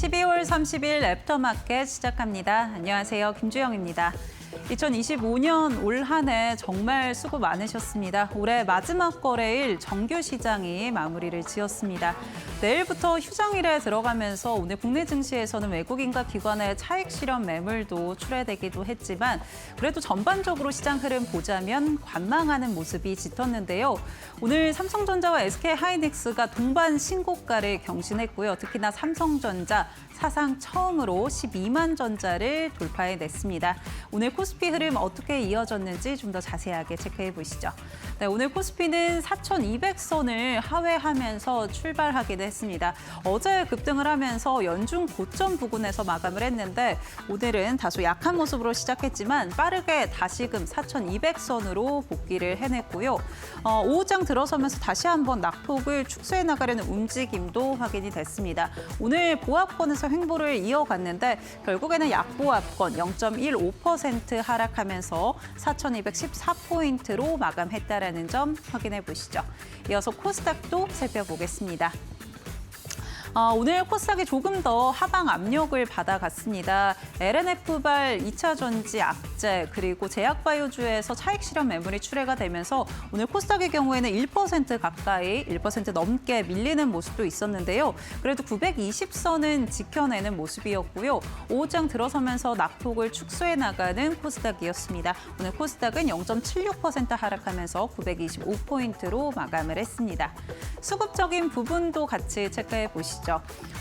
12월 30일 애프터마켓 시작합니다. 안녕하세요. 김주영입니다. 2025년 올 한 해 정말 수고 많으셨습니다. 올해 마지막 거래일 정규 시장이 마무리를 지었습니다. 내일부터 휴장일에 들어가면서 오늘 국내 증시에서는 외국인과 기관의 차익 실현 매물도 출회되기도 했지만 그래도 전반적으로 시장 흐름 보자면 관망하는 모습이 짙었는데요. 오늘 삼성전자와 SK하이닉스가 동반 신고가를 경신했고요. 특히나 삼성전자 사상 처음으로 12만 전자를 돌파해냈습니다. 오늘 코스피 흐름 어떻게 이어졌는지 좀 더 자세하게 체크해 보시죠. 네, 오늘 코스피는 4,200선을 하회하면서 출발하기도 했습니다. 어제 급등을 하면서 연중 고점 부근에서 마감을 했는데 오늘은 다소 약한 모습으로 시작했지만 빠르게 다시금 4,200선으로 복귀를 해냈고요. 오후장 들어서면서 다시 한번 낙폭을 축소해 나가려는 움직임도 확인이 됐습니다. 오늘 보합권에서 횡보를 이어갔는데 결국에는 약보합권 0.15% 하락하면서 4,214포인트로 마감했다라는 점 확인해 보시죠. 이어서 코스닥도 살펴보겠습니다. 오늘 코스닥이 조금 더 하방 압력을 받아갔습니다. LNF발 2차 전지 악재 그리고 제약바이오주에서 차익 실현 매물이 출회가 되면서 오늘 코스닥의 경우에는 1% 가까이 1% 넘게 밀리는 모습도 있었는데요. 그래도 920선은 지켜내는 모습이었고요. 오후장 들어서면서 낙폭을 축소해 나가는 코스닥이었습니다. 오늘 코스닥은 0.76% 하락하면서 925포인트로 마감을 했습니다. 수급적인 부분도 같이 체크해 보시죠.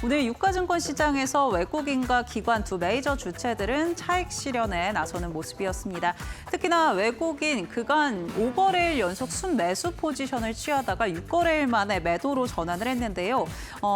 오늘 유가증권 시장에서 외국인과 기관 두 메이저 주체들은 차익 실현에 나서는 모습이었습니다. 특히나 외국인 그간 5거래일 연속 순매수 포지션을 취하다가 6거래일 만에 매도로 전환을 했는데요.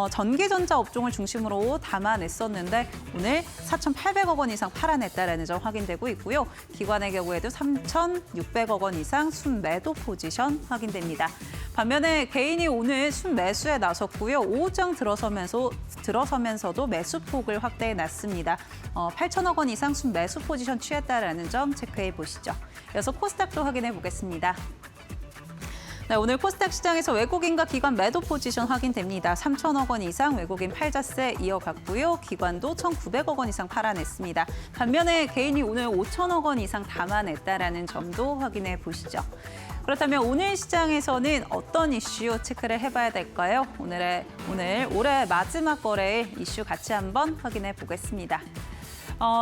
전기전자 업종을 중심으로 담아냈었는데 오늘 4,800억 원 이상 팔아냈다라는 점 확인되고 있고요. 기관의 경우에도 3,600억 원 이상 순매도 포지션 확인됩니다. 반면에 개인이 오늘 순매수에 나섰고요. 오후장 들어서면서도 매수폭을 확대해 놨습니다. 8천억 원 이상 순매수 포지션 취했다라는 점 체크해 보시죠. 이어서 코스닥도 확인해 보겠습니다. 네, 오늘 코스닥 시장에서 외국인과 기관 매도 포지션 확인됩니다. 3천억 원 이상 외국인 팔자세 이어갔고요. 기관도 1,900억 원 이상 팔아냈습니다. 반면에 개인이 오늘 5천억 원 이상 담아냈다라는 점도 확인해 보시죠. 그렇다면 오늘 시장에서는 어떤 이슈 체크를 해봐야 될까요? 올해 마지막 거래일 이슈 같이 한번 확인해 보겠습니다.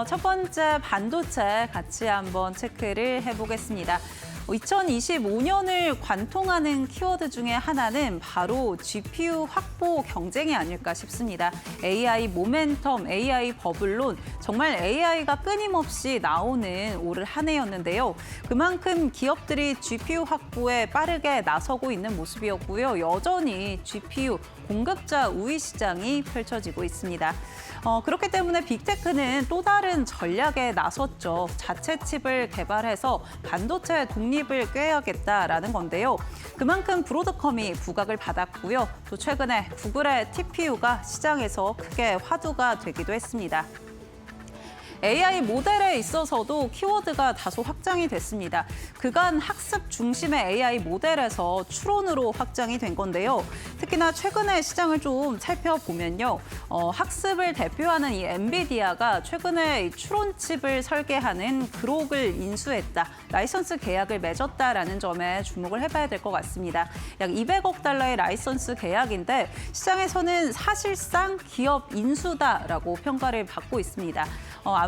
첫 번째 반도체 같이 한번 체크를 해보겠습니다. 2025년을 관통하는 키워드 중에 하나는 바로 GPU 확보 경쟁이 아닐까 싶습니다. AI 모멘텀, AI 버블론, 정말 AI가 끊임없이 나오는 올 한 해였는데요. 그만큼 기업들이 GPU 확보에 빠르게 나서고 있는 모습이었고요. 여전히 GPU 공급자 우위 시장이 펼쳐지고 있습니다. 그렇기 때문에 빅테크는 또 다른 전략에 나섰죠. 자체 칩을 개발해서 반도체 독립을 꾀야겠다라는 건데요. 그만큼 브로드컴이 부각을 받았고요. 또 최근에 구글의 TPU가 시장에서 크게 화두가 되기도 했습니다. AI 모델에 있어서도 키워드가 다소 확장이 됐습니다. 그간 학습 중심의 AI 모델에서 추론으로 확장이 된 건데요. 특히나 최근에 시장을 좀 살펴보면요. 학습을 대표하는 이 엔비디아가 최근에 추론 칩을 설계하는 그록을 인수했다. 라이선스 계약을 맺었다라는 점에 주목을 해봐야 될 것 같습니다. 약 200억 달러의 라이선스 계약인데 시장에서는 사실상 기업 인수다라고 평가를 받고 있습니다.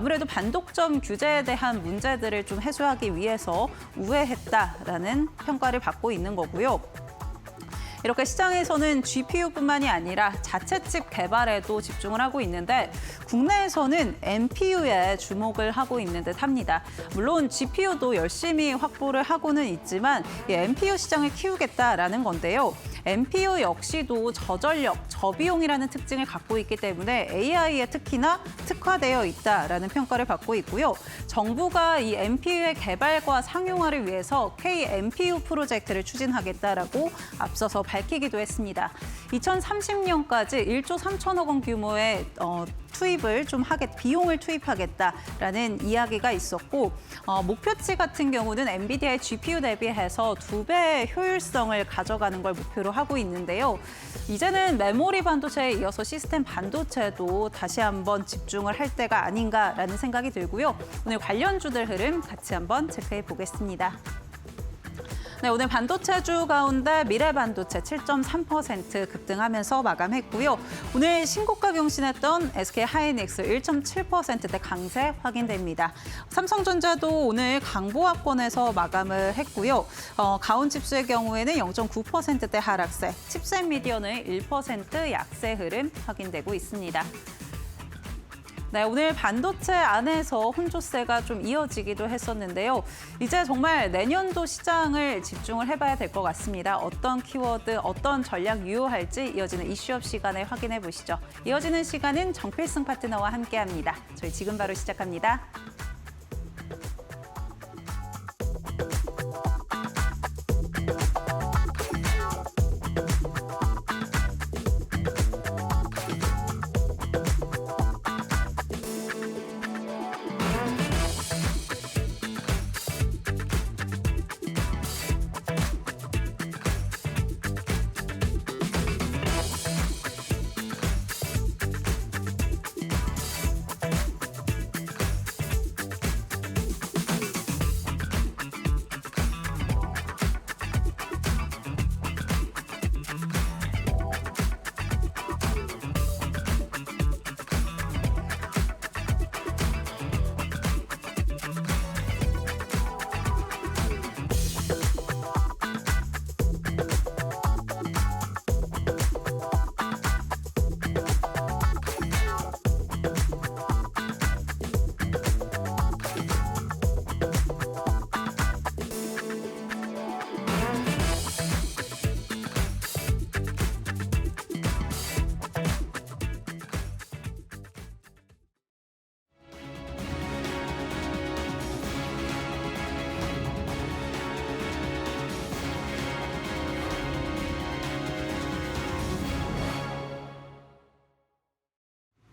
아무래도 반독점 규제에 대한 문제들을 좀 해소하기 위해서 우회했다라는 평가를 받고 있는 거고요. 이렇게 시장에서는 GPU뿐만이 아니라 자체 칩 개발에도 집중을 하고 있는데 국내에서는 NPU에 주목을 하고 있는 듯합니다. 물론 GPU도 열심히 확보를 하고는 있지만 이 NPU 시장을 키우겠다라는 건데요. NPU 역시도 저전력, 저비용이라는 특징을 갖고 있기 때문에 AI에 특히나 특화되어 있다라는 평가를 받고 있고요. 정부가 이 NPU의 개발과 상용화를 위해서 K-NPU 프로젝트를 추진하겠다라고 앞서서 밝히기도 했습니다. 2030년까지 1조 3천억 원 규모의 투입을 좀 비용을 투입하겠다라는 이야기가 있었고 목표치 같은 경우는 엔비디아의 GPU 대비해서 2배 효율성을 가져가는 걸 목표로 하고 있는데요. 이제는 메모리 반도체에 이어서 시스템 반도체도 다시 한번 집중을 할 때가 아닌가라는 생각이 들고요. 오늘 관련주들 흐름 같이 한번 체크해 보겠습니다. 네, 오늘 반도체주 가운데 미래반도체 7.3% 급등하면서 마감했고요. 오늘 신고가 경신했던 SK하이닉스 1.7%대 강세 확인됩니다. 삼성전자도 오늘 강보합권에서 마감을 했고요. 가온칩스의 경우에는 0.9%대 하락세, 칩셋미디어는 1% 약세 흐름 확인되고 있습니다. 네, 오늘 반도체 안에서 혼조세가 좀 이어지기도 했었는데요. 이제 정말 내년도 시장을 집중을 해봐야 될 것 같습니다. 어떤 키워드, 어떤 전략 유효할지 이어지는 이슈업 시간에 확인해 보시죠. 이어지는 시간은 정필승 파트너와 함께합니다. 저희 지금 바로 시작합니다.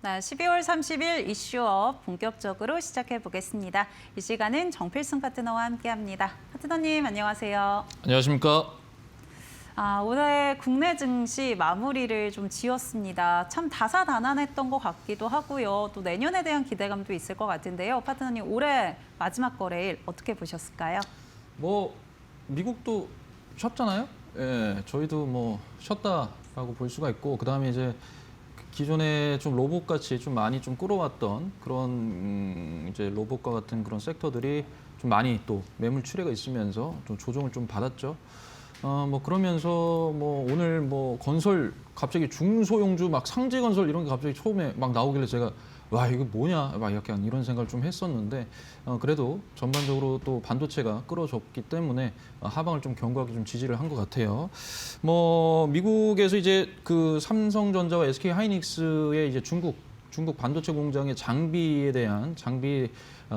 네, 12월 30일 이슈업 본격적으로 시작해 보겠습니다. 이 시간은 정필승 파트너와 함께합니다. 파트너님 안녕하세요. 안녕하십니까? 올해 국내 증시 마무리를 좀 지었습니다. 참 다사다난했던 것 같기도 하고요. 또 내년에 대한 기대감도 있을 것 같은데요. 파트너님 올해 마지막 거래일 어떻게 보셨을까요? 미국도 쉬었잖아요. 예, 저희도 쉬었다라고 볼 수가 있고 그다음에 이제 기존에 좀 로봇같이 좀 많이 좀 끌어왔던 그런 이제 로봇과 같은 그런 섹터들이 좀 많이 또 매물 출회가 있으면서 좀 조정을 좀 받았죠. 그러면서 오늘 건설 갑자기 중소형주 막 상지건설 이런 게 갑자기 처음에 막 나오길래 제가 와 이거 뭐냐 막 약간 이런 생각을 좀 했었는데 그래도 전반적으로 또 반도체가 끌어줬기 때문에 하방을 좀 견고하게 좀 지지를 한 것 같아요. 미국에서 이제 그 삼성전자와 SK하이닉스의 이제 중국 반도체 공장의 장비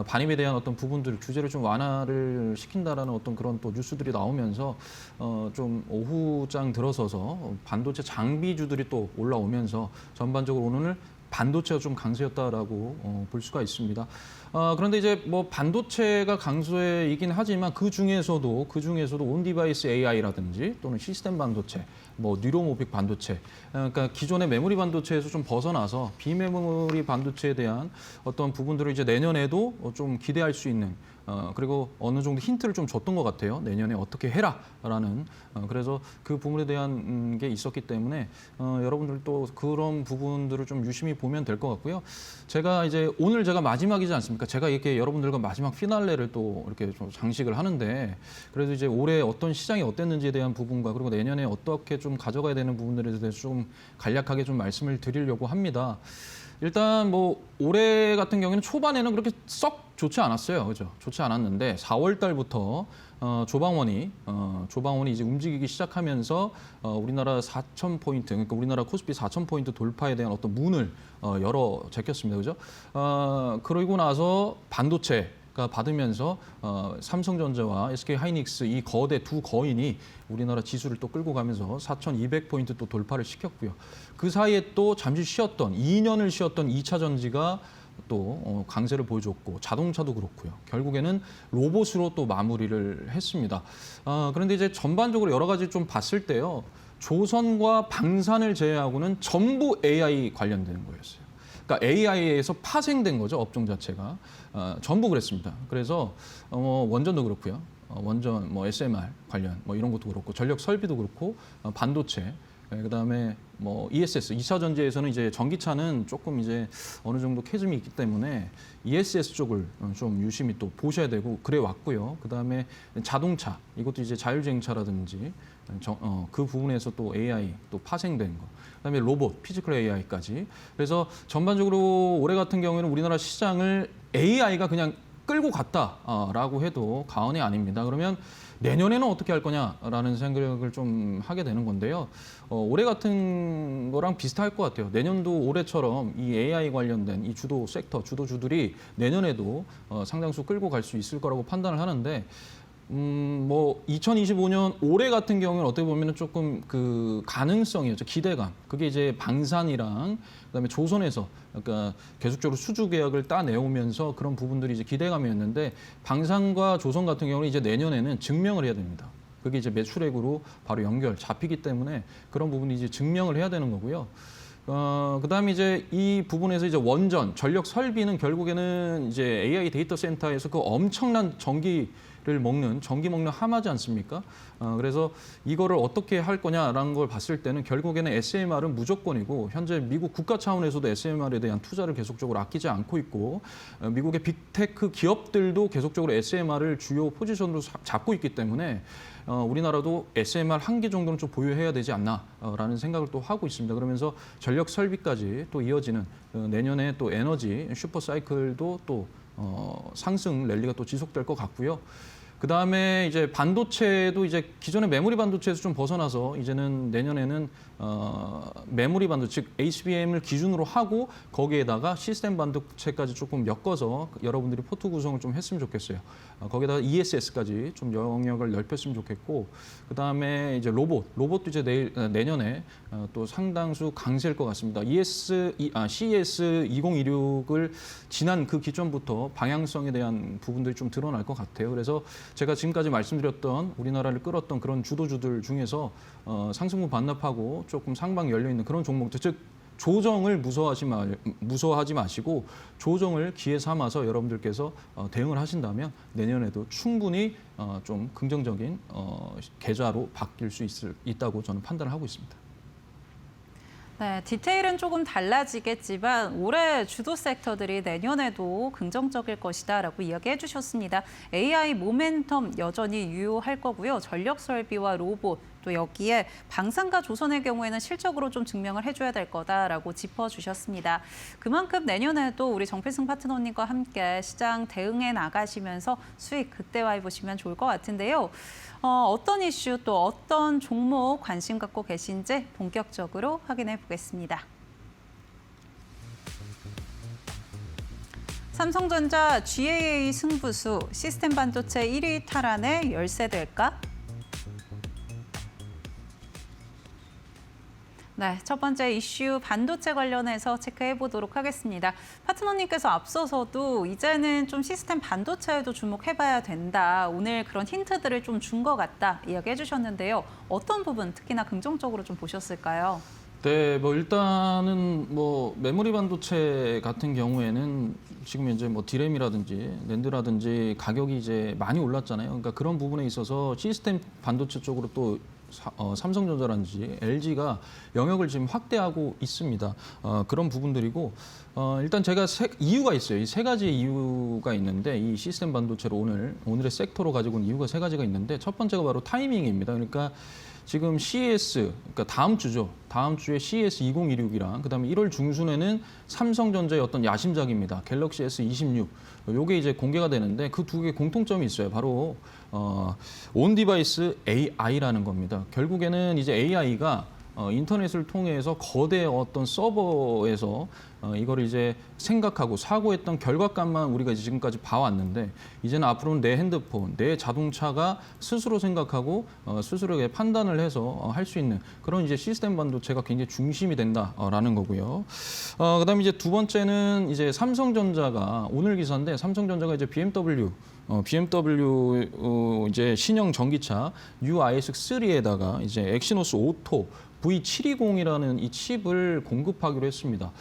반입에 대한 어떤 부분들 규제를 좀 완화를 시킨다라는 어떤 그런 또 뉴스들이 나오면서 좀 오후장 들어서서 반도체 장비주들이 또 올라오면서 전반적으로 오늘 반도체가 좀 강세였다라고 볼 수가 있습니다. 그런데 이제 반도체가 강세이긴 하지만 그 중에서도 온디바이스 AI라든지 또는 시스템 반도체, 뉴로모빅 반도체, 그러니까 기존의 메모리 반도체에서 좀 벗어나서 비메모리 반도체에 대한 어떤 부분들을 이제 내년에도 좀 기대할 수 있는 그리고 어느 정도 힌트를 좀 줬던 것 같아요. 내년에 어떻게 해라라는 그래서 그 부분에 대한 게 있었기 때문에 여러분들도 그런 부분들을 좀 유심히 보면 될 것 같고요. 오늘 제가 마지막이지 않습니까? 제가 이렇게 여러분들과 마지막 피날레를 또 이렇게 좀 장식을 하는데 그래도 이제 올해 어떤 시장이 어땠는지에 대한 부분과 그리고 내년에 어떻게 좀 가져가야 되는 부분들에 대해서 좀 간략하게 좀 말씀을 드리려고 합니다. 일단 올해 같은 경우에는 초반에는 그렇게 썩 좋지 않았어요. 그죠? 좋지 않았는데 4월 달부터 조방원이 이제 움직이기 시작하면서 우리나라 4,000포인트, 그러니까 우리나라 코스피 4,000포인트 돌파에 대한 어떤 문을 열어 제꼈습니다. 그죠? 그러고 나서 반도체 가 받으면서 삼성전자와 SK하이닉스 이 거대 두 거인이 우리나라 지수를 또 끌고 가면서 4,200포인트 또 돌파를 시켰고요. 그 사이에 또 잠시 쉬었던 2년을 쉬었던 2차 전지가 또 강세를 보여줬고 자동차도 그렇고요. 결국에는 로봇으로 또 마무리를 했습니다. 그런데 이제 전반적으로 여러 가지 좀 봤을 때요. 조선과 방산을 제외하고는 전부 AI 관련되는 거였어요. 그러니까 AI에서 파생된 거죠, 업종 자체가. 전부 그랬습니다. 그래서 원전도 그렇고요. 원전, 뭐 SMR 관련, 뭐 이런 것도 그렇고, 전력 설비도 그렇고, 반도체, 그다음에 뭐 ESS, 2차 전지에서는 이제 전기차는 조금 이제 어느 정도 캐즘이 있기 때문에 ESS 쪽을 좀 유심히 또 보셔야 되고 그래 왔고요. 그다음에 자동차, 이것도 이제 자율주행차라든지 그 부분에서 또 AI 또 파생된 거. 그다음에 로봇, 피지컬 AI까지. 그래서 전반적으로 올해 같은 경우에는 우리나라 시장을 AI가 그냥 끌고 갔다라고 해도 과언이 아닙니다. 그러면 내년에는 어떻게 할 거냐라는 생각을 좀 하게 되는 건데요. 올해 같은 거랑 비슷할 것 같아요. 내년도 올해처럼 이 AI 관련된 이 주도 섹터, 주도주들이 내년에도 상당수 끌고 갈 수 있을 거라고 판단을 하는데 뭐 2025년 올해 같은 경우는 어떻게 보면은 조금 그 가능성이었죠. 기대감. 그게 이제 방산이랑 그다음에 조선에서 그러니까 계속적으로 수주 계약을 따내오면서 그런 부분들이 이제 기대감이었는데 방산과 조선 같은 경우는 이제 내년에는 증명을 해야 됩니다. 그게 이제 매출액으로 바로 연결 잡히기 때문에 그런 부분이 이제 증명을 해야 되는 거고요. 그다음에 이제 이 부분에서 이제 원전, 전력 설비는 결국에는 이제 AI 데이터 센터에서 그 엄청난 전기 먹는 하마지 않습니까? 그래서 이거를 어떻게 할 거냐라는 걸 봤을 때는 결국에는 SMR은 무조건이고 현재 미국 국가 차원에서도 SMR에 대한 투자를 계속적으로 아끼지 않고 있고 미국의 빅테크 기업들도 계속적으로 SMR을 주요 포지션으로 잡고 있기 때문에 우리나라도 SMR 한 개 정도는 좀 보유해야 되지 않나라는 생각을 또 하고 있습니다. 그러면서 전력 설비까지 또 이어지는 내년에 또 에너지 슈퍼 사이클도 또 상승 랠리가 또 지속될 것 같고요. 그 다음에 이제 반도체도 이제 기존의 메모리 반도체에서 좀 벗어나서 이제는 내년에는 메모리 반도체, 즉 HBM을 기준으로 하고 거기에다가 시스템 반도체까지 조금 엮어서 여러분들이 포트 구성을 좀 했으면 좋겠어요. 거기다가 ESS까지 좀 영역을 넓혔으면 좋겠고, 그 다음에 이제 로봇도 이제 내년에 또 상당수 강세일 것 같습니다. CES 2026을 지난 그 기점부터 방향성에 대한 부분들이 좀 드러날 것 같아요. 그래서 제가 지금까지 말씀드렸던 우리나라를 끌었던 그런 주도주들 중에서 상승분 반납하고 조금 상방 열려 있는 그런 종목들, 즉 조정을 무서워하지 마시고 조정을 기회 삼아서 여러분들께서 대응을 하신다면 내년에도 충분히 좀 긍정적인 계좌로 바뀔 수 있다고 저는 판단을 하고 있습니다. 네, 디테일은 조금 달라지겠지만 올해 주도 섹터들이 내년에도 긍정적일 것이다라고 이야기해 주셨습니다. AI 모멘텀 여전히 유효할 거고요. 전력 설비와 로봇, 또 여기에 방산과 조선의 경우에는 실적으로 좀 증명을 해줘야 될 거다라고 짚어주셨습니다. 그만큼 내년에도 우리 정필승 파트너님과 함께 시장 대응해 나가시면서 수익 극대화해 보시면 좋을 것 같은데요. 어떤 이슈 또 어떤 종목 관심 갖고 계신지 본격적으로 확인해 보겠습니다. 삼성전자 GAA 승부수 시스템 반도체 1위 탈환에 열세될까? 네, 첫 번째 이슈 반도체 관련해서 체크해 보도록 하겠습니다. 파트너님께서 앞서서도 이제는 좀 시스템 반도체에도 주목해봐야 된다. 오늘 그런 힌트들을 좀 준 것 같다 이야기해 주셨는데요. 어떤 부분 특히나 긍정적으로 좀 보셨을까요? 네, 뭐 일단은 뭐 메모리 반도체 같은 경우에는 지금 이제 뭐 디램이라든지 낸드라든지 가격이 이제 많이 올랐잖아요. 그러니까 그런 부분에 있어서 시스템 반도체 쪽으로 또 삼성전자라든지 LG가 영역을 지금 확대하고 있습니다. 그런 부분들이고 일단 제가 이유가 있어요. 이 세 가지 이유가 있는데 이 시스템 반도체로 오늘의 섹터로 가지고 온 이유가 세 가지가 있는데 첫 번째가 바로 타이밍입니다. 그러니까 지금 CES, 그러니까 다음 주죠. 다음 주에 CES 2026이랑 그다음에 1월 중순에는 삼성전자의 어떤 야심작입니다. 갤럭시 S26. 요게 이제 공개가 되는데 그 두 개 공통점이 있어요. 바로 온 디바이스 AI라는 겁니다. 결국에는 이제 AI가 인터넷을 통해서 거대 어떤 서버에서 이거를 이제 생각하고 사고했던 결과값만 우리가 이제 지금까지 봐왔는데 이제는 앞으로는 내 핸드폰, 내 자동차가 스스로 생각하고 스스로 판단을 해서 할 수 있는 그런 이제 시스템 반도체가 굉장히 중심이 된다라는 거고요. 그다음에 이제 두 번째는 이제 삼성전자가 오늘 기사인데 삼성전자가 이제 BMW 이제 신형 전기차 New iX3에다가 이제 엑시노스 오토 V720이라는 이 칩을 공급하기로 했습니다.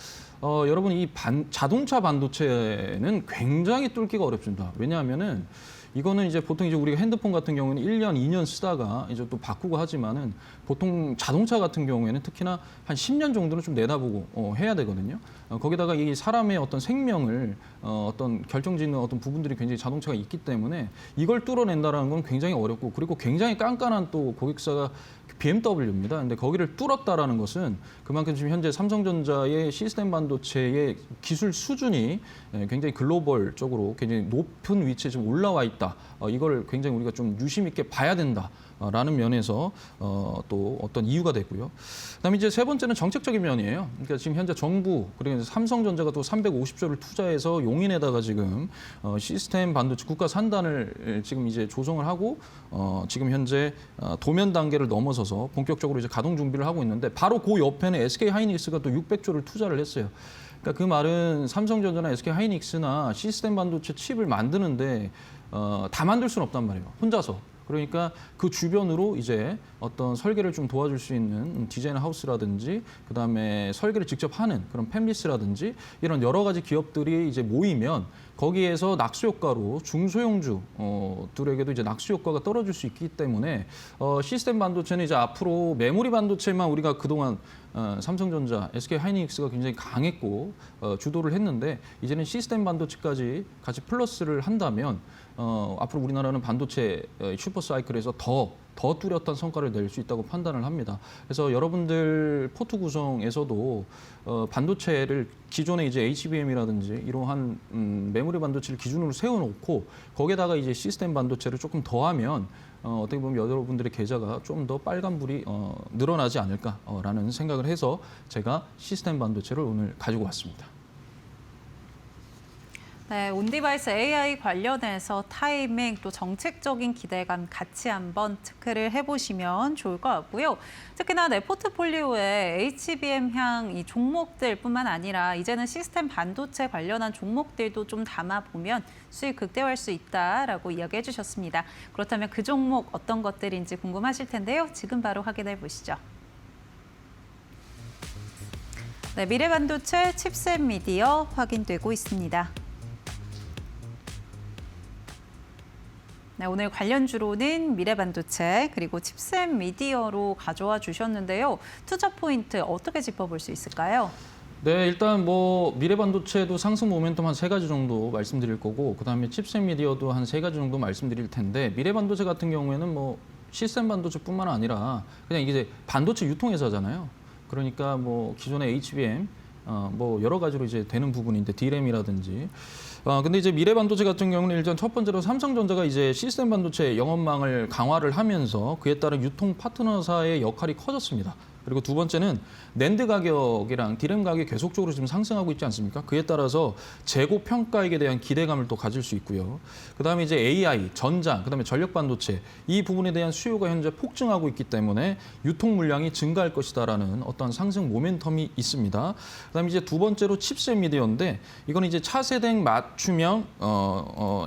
여러분 이 자동차 반도체는 굉장히 뚫기가 어렵습니다. 왜냐하면은 이거는 이제 보통 이제 우리가 핸드폰 같은 경우는 1년, 2년 쓰다가 이제 또 바꾸고 하지만은 보통 자동차 같은 경우에는 특히나 한 10년 정도는 좀 내다보고 해야 되거든요. 거기다가 이 사람의 어떤 생명을 어떤 결정짓는 어떤 부분들이 굉장히 자동차가 있기 때문에 이걸 뚫어낸다라는 건 굉장히 어렵고 그리고 굉장히 깐깐한 또 고객사가 BMW입니다. 근데 거기를 뚫었다라는 것은 그만큼 지금 현재 삼성전자의 시스템 반도체의 기술 수준이 굉장히 글로벌적으로 굉장히 높은 위치에 지금 올라와 있다. 이걸 굉장히 우리가 좀 유심 있게 봐야 된다라는 면에서 또 어떤 이유가 되고요. 그다음에 이제 세 번째는 정책적인 면이에요. 그러니까 지금 현재 정부 그리고 삼성전자가 또 350조를 투자해서 용인에다가 지금 시스템 반도체 국가 산단을 지금 이제 조성을 하고 지금 현재 도면 단계를 넘어서서 본격적으로 이제 가동 준비를 하고 있는데 바로 그 옆에는 SK 하이닉스가 또 600조를 투자를 했어요. 그러니까 그 말은 삼성전자나 SK 하이닉스나 시스템 반도체 칩을 만드는데 다 만들 수는 없단 말이에요. 혼자서. 그러니까 그 주변으로 이제 어떤 설계를 좀 도와줄 수 있는 디자인 하우스라든지 그다음에 설계를 직접 하는 그런 팹리스라든지 이런 여러 가지 기업들이 이제 모이면 거기에서 낙수 효과로 중소형주들에게도 이제 낙수 효과가 떨어질 수 있기 때문에 시스템 반도체는 이제 앞으로 메모리 반도체만 우리가 그동안 삼성전자, SK 하이닉스가 굉장히 강했고 주도를 했는데 이제는 시스템 반도체까지 같이 플러스를 한다면 앞으로 우리나라는 반도체 슈퍼 사이클에서 더 뚜렷한 성과를 낼 수 있다고 판단을 합니다. 그래서 여러분들 포트 구성에서도 반도체를 기존에 이제 HBM이라든지 이러한 메모리 반도체를 기준으로 세워놓고 거기에다가 이제 시스템 반도체를 조금 더하면 어떻게 보면 여러분들의 계좌가 좀 더 빨간불이 늘어나지 않을까라는 생각을 해서 제가 시스템 반도체를 오늘 가지고 왔습니다. 네, 온디바이스 AI 관련해서 타이밍 또 정책적인 기대감 같이 한번 체크를 해보시면 좋을 것 같고요. 특히나 내 포트폴리오에 HBM향 이 종목들뿐만 아니라 이제는 시스템 반도체 관련한 종목들도 좀 담아보면 수익 극대화할 수 있다라고 이야기해 주셨습니다. 그렇다면 그 종목 어떤 것들인지 궁금하실 텐데요. 지금 바로 확인해 보시죠. 네, 미래반도체 칩셋 미디어 확인되고 있습니다. 네, 오늘 관련주로는 미래반도체 그리고 칩셋 미디어로 가져와 주셨는데요. 투자 포인트 어떻게 짚어볼 수 있을까요? 네, 일단 뭐 미래반도체도 상승 모멘텀 한 3가지 정도 말씀드릴 거고 그다음에 칩셋 미디어도 한 3가지 정도 말씀드릴 텐데 미래반도체 같은 경우에는 뭐 시스템 반도체뿐만 아니라 그냥 이게 반도체 유통회사잖아요. 그러니까 뭐 기존의 HBM 뭐 여러 가지로 이제 되는 부분인데 D램이라든지 근데 이제 미래 반도체 같은 경우는 일단 첫 번째로 삼성전자가 이제 시스템 반도체 영업망을 강화를 하면서 그에 따른 유통 파트너사의 역할이 커졌습니다. 그리고 두 번째는 낸드 가격이랑 D램 가격이 계속적으로 지금 상승하고 있지 않습니까? 그에 따라서 재고 평가액에 대한 기대감을 또 가질 수 있고요. 그다음에 이제 AI, 전장, 그다음에 전력 반도체 이 부분에 대한 수요가 현재 폭증하고 있기 때문에 유통 물량이 증가할 것이다라는 어떤 상승 모멘텀이 있습니다. 그다음에 이제 두 번째로 칩셋 미디어인데 이건 이제 차세대 맞춤형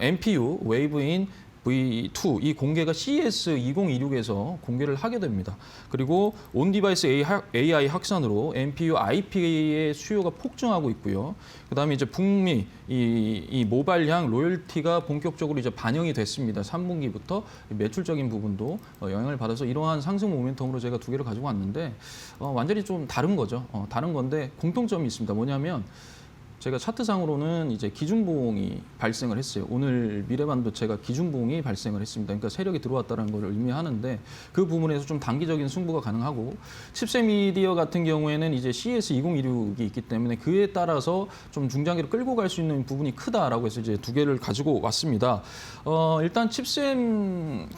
NPU 웨이브인 V2 이 공개가 CES 2026에서 공개를 하게 됩니다. 그리고 온디바이스 AI 확산으로 NPU IP의 수요가 폭증하고 있고요. 그다음에 이제 북미 이 모바일향 로열티가 본격적으로 이제 반영이 됐습니다. 3분기부터 매출적인 부분도 영향을 받아서 이러한 상승 모멘텀으로 제가 두 개를 가지고 왔는데 완전히 좀 다른 거죠. 다른 건데 공통점이 있습니다. 뭐냐면 제가 차트상으로는 이제 기준봉이 발생을 했어요. 오늘 미래반도체가 기준봉이 발생을 했습니다. 그러니까 세력이 들어왔다는 걸 의미하는데 그 부분에서 좀 단기적인 승부가 가능하고 칩셋 미디어 같은 경우에는 이제 CS2016이 있기 때문에 그에 따라서 좀 중장기를 끌고 갈 수 있는 부분이 크다라고 해서 이제 두 개를 가지고 왔습니다. 일단 칩셋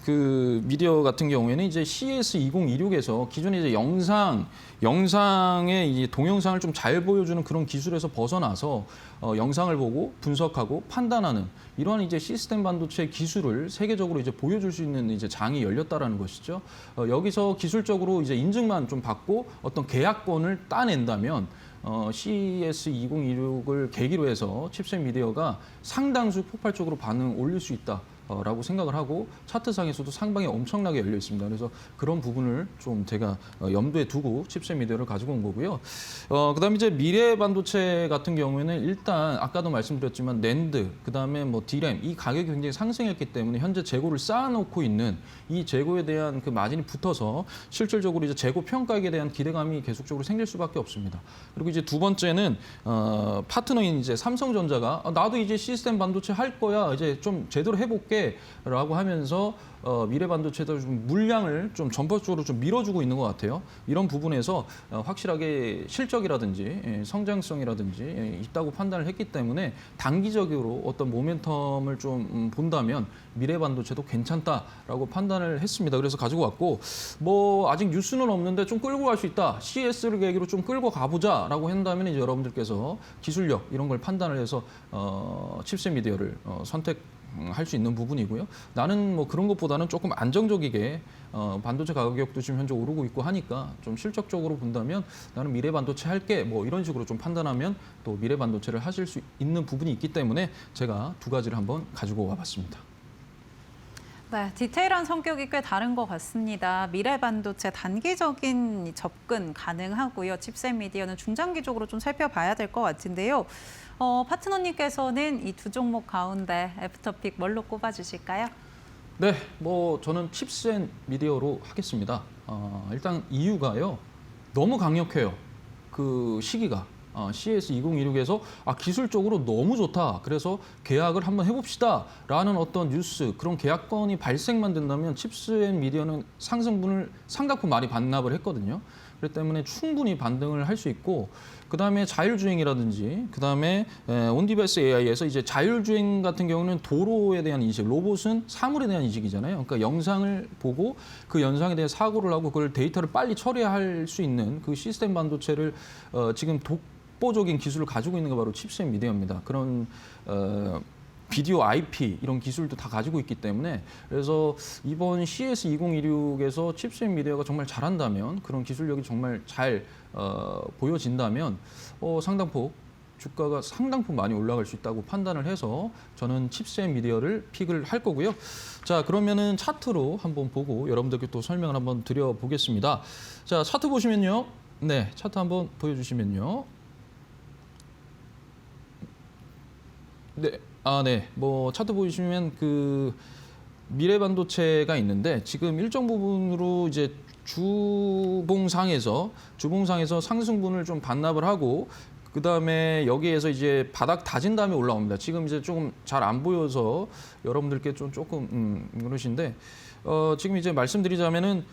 그 미디어 같은 경우에는 이제 CS2016에서 기존에 이제 영상의 이 동영상을 좀 잘 보여주는 그런 기술에서 벗어나서 영상을 보고 분석하고 판단하는 이러한 이제 시스템 반도체 기술을 세계적으로 이제 보여줄 수 있는 이제 장이 열렸다라는 것이죠. 여기서 기술적으로 이제 인증만 좀 받고 어떤 계약권을 따낸다면 CS2016을 계기로 해서 칩셋 미디어가 상당수 폭발적으로 반응 올릴 수 있다. 라고 생각을 하고 차트상에서도 상방이 엄청나게 열려 있습니다. 그래서 그런 부분을 좀 제가 염두에 두고 칩셋 미디어를 가지고 온 거고요. 그다음에 이제 미래 반도체 같은 경우에는 일단 아까도 말씀드렸지만 낸드, 그다음에 뭐 디램 이 가격이 굉장히 상승했기 때문에 현재 재고를 쌓아놓고 있는 이 재고에 대한 그 마진이 붙어서 실질적으로 이제 재고 평가액에 대한 기대감이 계속적으로 생길 수밖에 없습니다. 그리고 이제 두 번째는 파트너인 이제 삼성전자가 나도 이제 시스템 반도체 할 거야, 이제 좀 제대로 해볼게. 라고 하면서 미래 반도체도 좀 물량을 좀 전폭적으로 좀 밀어주고 있는 것 같아요. 이런 부분에서 확실하게 실적이라든지 성장성이라든지 있다고 판단을 했기 때문에 단기적으로 어떤 모멘텀을 좀 본다면 미래 반도체도 괜찮다라고 판단을 했습니다. 그래서 가지고 왔고 뭐 아직 뉴스는 없는데 좀 끌고 갈 수 있다. CS를 계기로 좀 끌고 가보자라고 한다면 이제 여러분들께서 기술력 이런 걸 판단을 해서 칩셋 미디어를 선택할 수 있는 부분이고요. 나는 뭐 그런 것보다는 조금 안정적이게 반도체 가격도 지금 현재 오르고 있고 하니까 좀 실적적으로 본다면 나는 미래 반도체 할게 뭐 이런 식으로 좀 판단하면 또 미래 반도체를 하실 수 있는 부분이 있기 때문에 제가 두 가지를 한번 가지고 와봤습니다. 네, 디테일한 성격이 꽤 다른 것 같습니다. 미래 반도체 단기적인 접근 가능하고요. 칩셋 미디어는 중장기적으로 좀 살펴봐야 될 것 같은데요. 파트너님께서는 이 두 종목 가운데 애프터픽 뭘로 꼽아주실까요? 네, 뭐 저는 칩셋 미디어로 하겠습니다. 일단 이유가요, 너무 강력해요. 그 시기가. CS2016에서 기술적으로 너무 좋다. 그래서 계약을 한번 해봅시다. 라는 어떤 뉴스, 그런 계약건이 발생만 된다면 칩셋 미디어는 상승분을 상당히 많이 반납을 했거든요. 그렇기 때문에 충분히 반등을 할 수 있고 그다음에 자율주행이라든지 그다음에 온디바이스 AI에서 이제 자율주행 같은 경우는 도로에 대한 인식, 로봇은 사물에 대한 인식이잖아요. 그러니까 영상을 보고 그 영상에 대해 사고를 하고 그걸 데이터를 빨리 처리할 수 있는 그 시스템 반도체를 지금 독보적인 기술을 가지고 있는 게 바로 칩셋 미디어입니다. 그런 비디오 IP 이런 기술도 다 가지고 있기 때문에 그래서 이번 CS2016에서 칩셋 미디어가 정말 잘한다면 그런 기술력이 정말 잘 보여진다면 상당폭 주가가 상당폭 많이 올라갈 수 있다고 판단을 해서 저는 칩셋 미디어를 픽을 할 거고요. 자, 그러면은 차트로 한번 보고 여러분들께 또 설명을 한번 드려보겠습니다. 자, 차트 보시면요. 네, 차트 한번 보여주시면요. 네. 네. 뭐 차트 보시면 그 미래 반도체가 있는데 지금 일정 부분으로 이제 주봉상에서 상승분을 좀 반납을 하고 그다음에 여기에서 이제 바닥 다진 다음에 올라옵니다. 지금 이제 조금 잘 안 보여서 여러분들께 좀 조금 그러신데 지금 이제 말씀드리자면은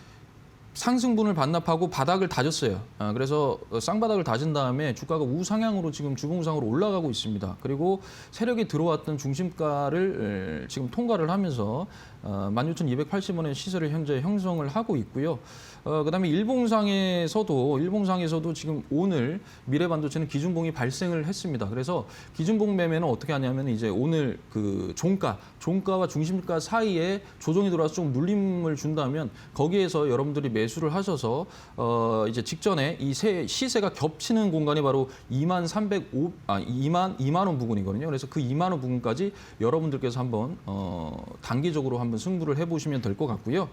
상승분을 반납하고 바닥을 다졌어요. 그래서 쌍바닥을 다진 다음에 주가가 우상향으로 지금 주봉상으로 올라가고 있습니다. 그리고 세력이 들어왔던 중심가를 지금 통과를 하면서 16,280원의 시세를 현재 형성을 하고 있고요. 그다음에 일봉상에서도 지금 오늘 미래반도체는 기준봉이 발생을 했습니다. 그래서 기준봉 매매는 어떻게 하냐면 이제 오늘 그 종가와 중심가 사이에 조정이 들어와서 좀 눌림을 준다면 거기에서 여러분들이 매수를 하셔서 이제 직전에 이 시세가 겹치는 공간이 바로 2만 원 부근이거든요. 그래서 그 2만 원 부근까지 여러분들께서 한번 단기적으로 한번 승부를 해보시면 될 것 같고요.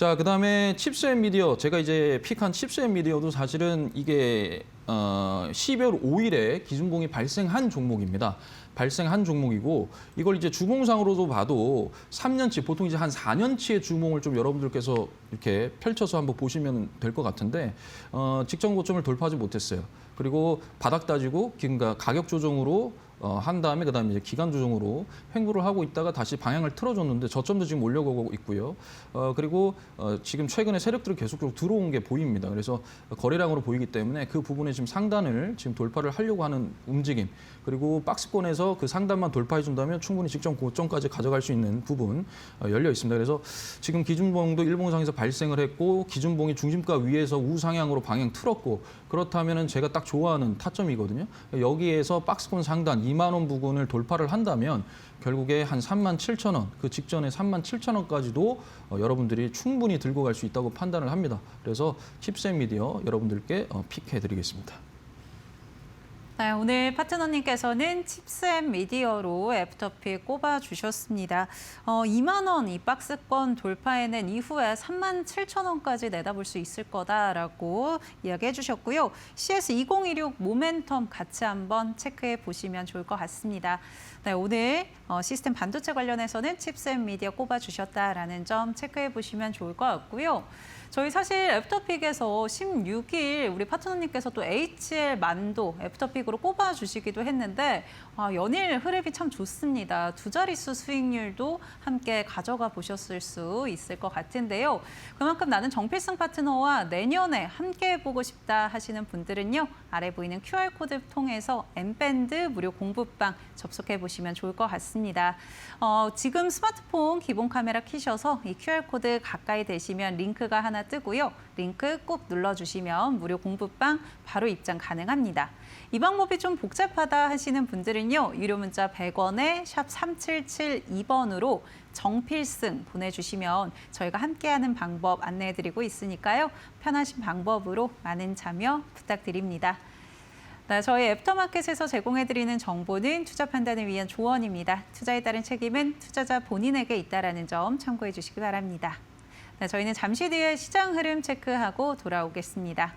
자, 그다음에 칩스앤미디어, 제가 이제 픽한 칩스앤미디어도 사실은 이게 12월 5일에 기준봉이 발생한 종목입니다. 발생한 종목이고 이걸 이제 주봉상으로도 봐도 3년치, 보통 이제 한 4년치의 주봉을 좀 여러분들께서 이렇게 펼쳐서 한번 보시면 될 것 같은데 직전 고점을 돌파하지 못했어요. 그리고 바닥 다지고 그러니까 가격 조정으로 한 다음에 그다음에 이제 기간 조정으로 횡보를 하고 있다가 다시 방향을 틀어줬는데 저점도 지금 올려가고 있고요. 그리고 지금 최근에 세력들이 계속적으로 들어온 게 보입니다. 그래서 거래량으로 보이기 때문에 그 부분에 지금 상단을 지금 돌파를 하려고 하는 움직임. 그리고 박스권에서 그 상단만 돌파해 준다면 충분히 직전 고점까지 가져갈 수 있는 부분 열려 있습니다. 그래서 지금 기준봉도 일봉상에서 발생을 했고 기준봉이 중심가 위에서 우상향으로 방향 틀었고 그렇다면은 제가 딱 좋아하는 타점이거든요. 여기에서 박스권 상단 2만 원 부근을 돌파를 한다면 결국에 한 37,000원, 그 직전에 37,000원까지도 여러분들이 충분히 들고 갈 수 있다고 판단을 합니다. 그래서 칩스앤미디어 여러분들께 픽해드리겠습니다. 네, 오늘 파트너님께서는 칩스앤미디어로 애프터픽 꼽아주셨습니다. 2만 원 이 박스권 돌파해낸 이후에 37,000원까지 내다볼 수 있을 거다라고 이야기해 주셨고요. CS2016 모멘텀 같이 한번 체크해 보시면 좋을 것 같습니다. 네, 오늘 시스템 반도체 관련해서는 칩스앤미디어 꼽아주셨다라는 점 체크해 보시면 좋을 것 같고요. 저희 사실 애프터픽에서 16일 우리 파트너님께서 또 HL 만도 애프터픽으로 꼽아주시기도 했는데 연일 흐름이 참 좋습니다. 두 자릿수 수익률도 함께 가져가 보셨을 수 있을 것 같은데요. 그만큼 나는 정필승 파트너와 내년에 함께 해보고 싶다 하시는 분들은요. 아래 보이는 QR코드 통해서 M밴드 무료 공부방 접속해 보시면 좋을 것 같습니다. 지금 스마트폰 기본 카메라 켜셔서 이 QR코드 가까이 대시면 링크가 하나 뜨고요. 링크 꾹 눌러주시면 무료 공부방 바로 입장 가능합니다. 이 방법이 좀 복잡하다 하시는 분들은요. 유료 문자 100원에 샵 3772번으로 정필승 보내주시면 저희가 함께하는 방법 안내해드리고 있으니까요. 편하신 방법으로 많은 참여 부탁드립니다. 네, 저희 애프터마켓에서 제공해드리는 정보는 투자 판단을 위한 조언입니다. 투자에 따른 책임은 투자자 본인에게 있다는 점 참고해 주시기 바랍니다. 네, 저희는 잠시 뒤에 시장 흐름 체크하고 돌아오겠습니다.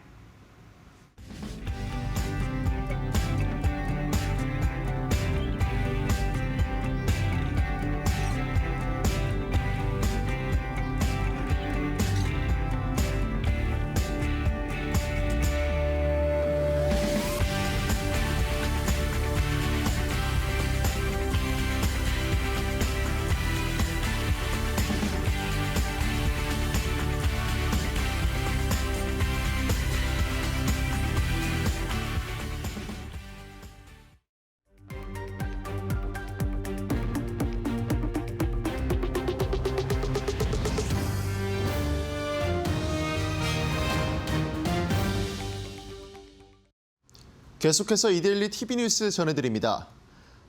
계속해서 이데일리 TV뉴스 전해드립니다.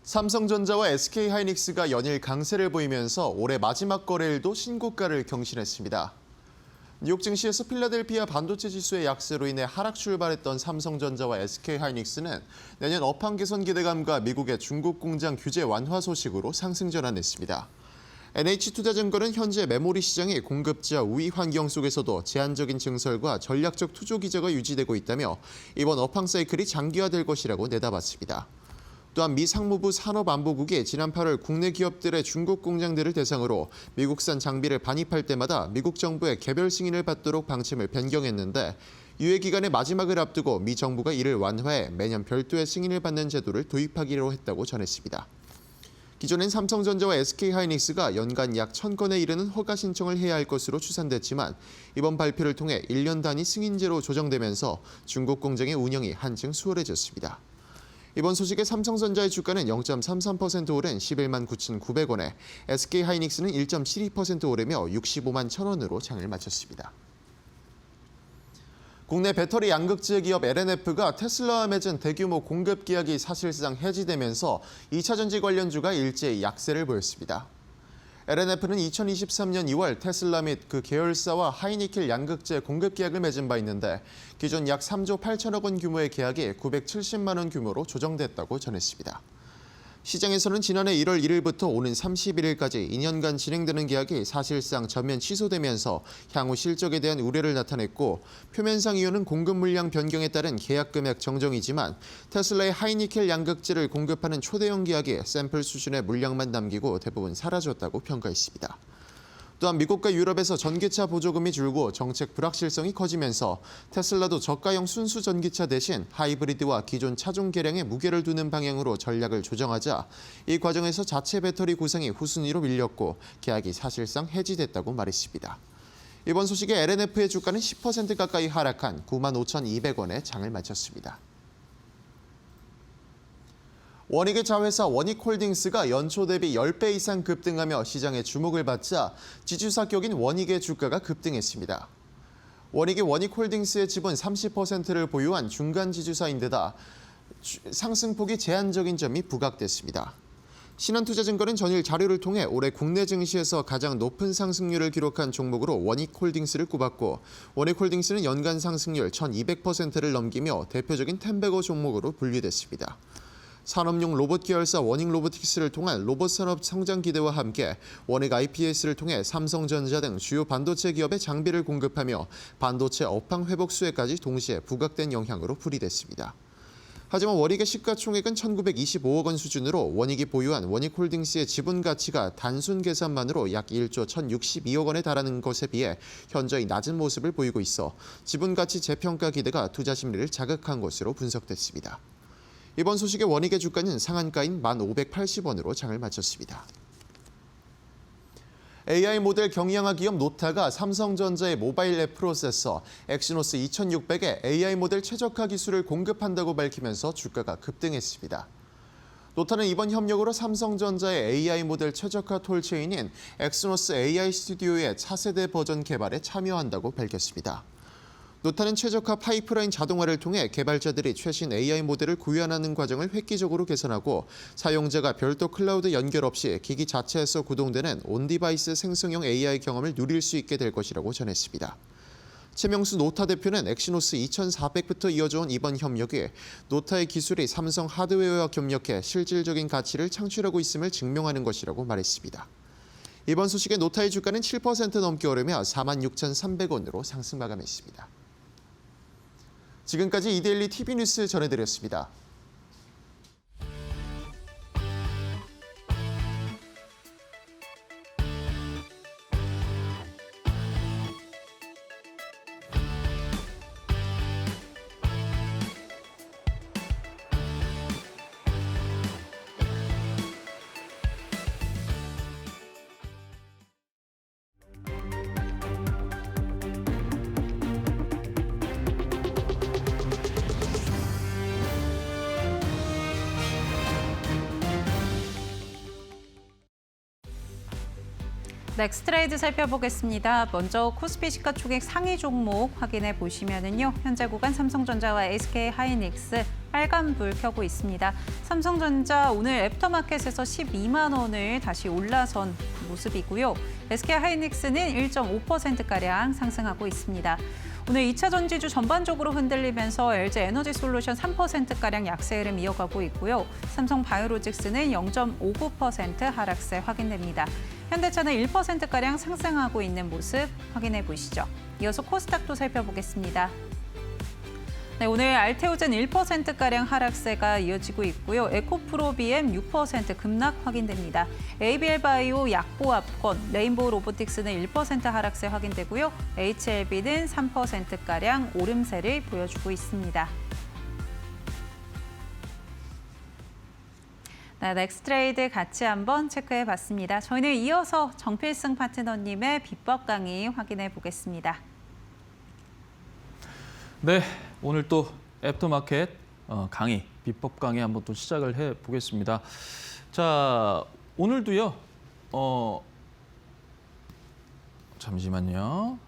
삼성전자와 SK하이닉스가 연일 강세를 보이면서 올해 마지막 거래일도 신고가를 경신했습니다. 뉴욕 증시에서 필라델피아 반도체 지수의 약세로 인해 하락 출발했던 삼성전자와 SK하이닉스는 내년 업황 개선 기대감과 미국의 중국 공장 규제 완화 소식으로 상승 전환했습니다. NH투자증권은 현재 메모리 시장의 공급자 우위 환경 속에서도 제한적인 증설과 전략적 투조 기조가 유지되고 있다며 이번 업황 사이클이 장기화될 것이라고 내다봤습니다. 또한 미 상무부 산업안보국이 지난 8월 국내 기업들의 중국 공장들을 대상으로 미국산 장비를 반입할 때마다 미국 정부의 개별 승인을 받도록 방침을 변경했는데 유예 기간의 마지막을 앞두고 미 정부가 이를 완화해 매년 별도의 승인을 받는 제도를 도입하기로 했다고 전했습니다. 기존엔 삼성전자와 SK하이닉스가 연간 약 1000건에 이르는 허가 신청을 해야 할 것으로 추산됐지만 이번 발표를 통해 1년 단위 승인제로 조정되면서 중국 공장의 운영이 한층 수월해졌습니다. 이번 소식에 삼성전자의 주가는 0.33% 오른 11만 9,900원에 SK하이닉스는 1.72% 오르며 65만 1,000원으로 장을 마쳤습니다. 국내 배터리 양극재 기업 LNF가 테슬라와 맺은 대규모 공급 계약이 사실상 해지되면서 2차 전지 관련주가 일제히 약세를 보였습니다. LNF는 2023년 2월 테슬라 및 그 계열사와 하이니켈 양극재 공급 계약을 맺은 바 있는데 기존 약 3조 8천억 원 규모의 계약이 970만 원 규모로 조정됐다고 전했습니다. 시장에서는 지난해 1월 1일부터 오는 31일까지 2년간 진행되는 계약이 사실상 전면 취소되면서 향후 실적에 대한 우려를 나타냈고 표면상 이유는 공급 물량 변경에 따른 계약 금액 정정이지만 테슬라의 하이니켈 양극재를 공급하는 초대형 계약이 샘플 수준의 물량만 남기고 대부분 사라졌다고 평가했습니다. 또한 미국과 유럽에서 전기차 보조금이 줄고 정책 불확실성이 커지면서 테슬라도 저가형 순수 전기차 대신 하이브리드와 기존 차종 개량에 무게를 두는 방향으로 전략을 조정하자 이 과정에서 자체 배터리 구상이 후순위로 밀렸고 계약이 사실상 해지됐다고 말했습니다. 이번 소식에 LNF의 주가는 10% 가까이 하락한 95,200원에 장을 마쳤습니다. 원익의 자회사 원익홀딩스가 연초 대비 10배 이상 급등하며 시장의 주목을 받자 지주사 격인 원익의 주가가 급등했습니다. 원익이 원익홀딩스의 지분 30%를 보유한 중간 지주사인데다 상승폭이 제한적인 점이 부각됐습니다. 신한투자증권은 전일 자료를 통해 올해 국내 증시에서 가장 높은 상승률을 기록한 종목으로 원익홀딩스를 꼽았고 원익홀딩스는 연간 상승률 1200%를 넘기며 대표적인 템베거 종목으로 분류됐습니다. 산업용 로봇 계열사 원익 로보틱스를 통한 로봇 산업 성장 기대와 함께 원익 IPS를 통해 삼성전자 등 주요 반도체 기업에 장비를 공급하며 반도체 업황 회복 수혜까지 동시에 부각된 영향으로 풀이됐습니다. 하지만 원익의 시가총액은 1925억 원 수준으로 원익이 보유한 원익홀딩스의 지분 가치가 단순 계산만으로 약 1조 1062억 원에 달하는 것에 비해 현저히 낮은 모습을 보이고 있어 지분 가치 재평가 기대가 투자 심리를 자극한 것으로 분석됐습니다. 이번 소식에 원익의 주가는 상한가인 1,580원으로 장을 마쳤습니다. AI 모델 경량화 기업 노타가 삼성전자의 모바일 앱 프로세서 엑시노스 2600에 AI 모델 최적화 기술을 공급한다고 밝히면서 주가가 급등했습니다. 노타는 이번 협력으로 삼성전자의 AI 모델 최적화 톨체인인 엑시노스 AI 스튜디오의 차세대 버전 개발에 참여한다고 밝혔습니다. 노타는 최적화 파이프라인 자동화를 통해 개발자들이 최신 AI 모델을 구현하는 과정을 획기적으로 개선하고 사용자가 별도 클라우드 연결 없이 기기 자체에서 구동되는 온디바이스 생성형 AI 경험을 누릴 수 있게 될 것이라고 전했습니다. 최명수 노타 대표는 엑시노스 2400부터 이어져온 이번 협력이 노타의 기술이 삼성 하드웨어와 협력해 실질적인 가치를 창출하고 있음을 증명하는 것이라고 말했습니다. 이번 소식에 노타의 주가는 7% 넘게 오르며 46,300원으로 상승 마감했습니다. 지금까지 이데일리 TV 뉴스 전해드렸습니다. 넥스트레이드 살펴보겠습니다. 먼저 코스피 시가총액 상위 종목 확인해 보시면은요. 현재 구간 삼성전자와 SK 하이닉스 빨간불 켜고 있습니다. 삼성전자 오늘 애프터마켓에서 12만 원을 다시 올라선 모습이고요. SK 하이닉스는 1.5%가량 상승하고 있습니다. 오늘 2차 전지주 전반적으로 흔들리면서 LG 에너지솔루션 3%가량 약세 흐름 이어가고 있고요. 삼성 바이오로직스는 0.59% 하락세 확인됩니다. 현대차는 1%가량 상승하고 있는 모습 확인해 보시죠. 이어서 코스닥도 살펴보겠습니다. 네, 오늘 알테오젠 1%가량 하락세가 이어지고 있고요. 에코프로비엠 6% 급락 확인됩니다. ABL바이오 약보합권, 레인보우 로보틱스는 1% 하락세 확인되고요. HLB는 3%가량 오름세를 보여주고 있습니다. 네, 넥스트레이드 같이 한번 체크해 봤습니다. 저희는 이어서 정필승 파트너님의 비법 강의 확인해 보겠습니다. 네, 오늘 또 애프터마켓 강의, 비법 강의 한번 또 시작을 해 보겠습니다. 자, 오늘도요. 잠시만요.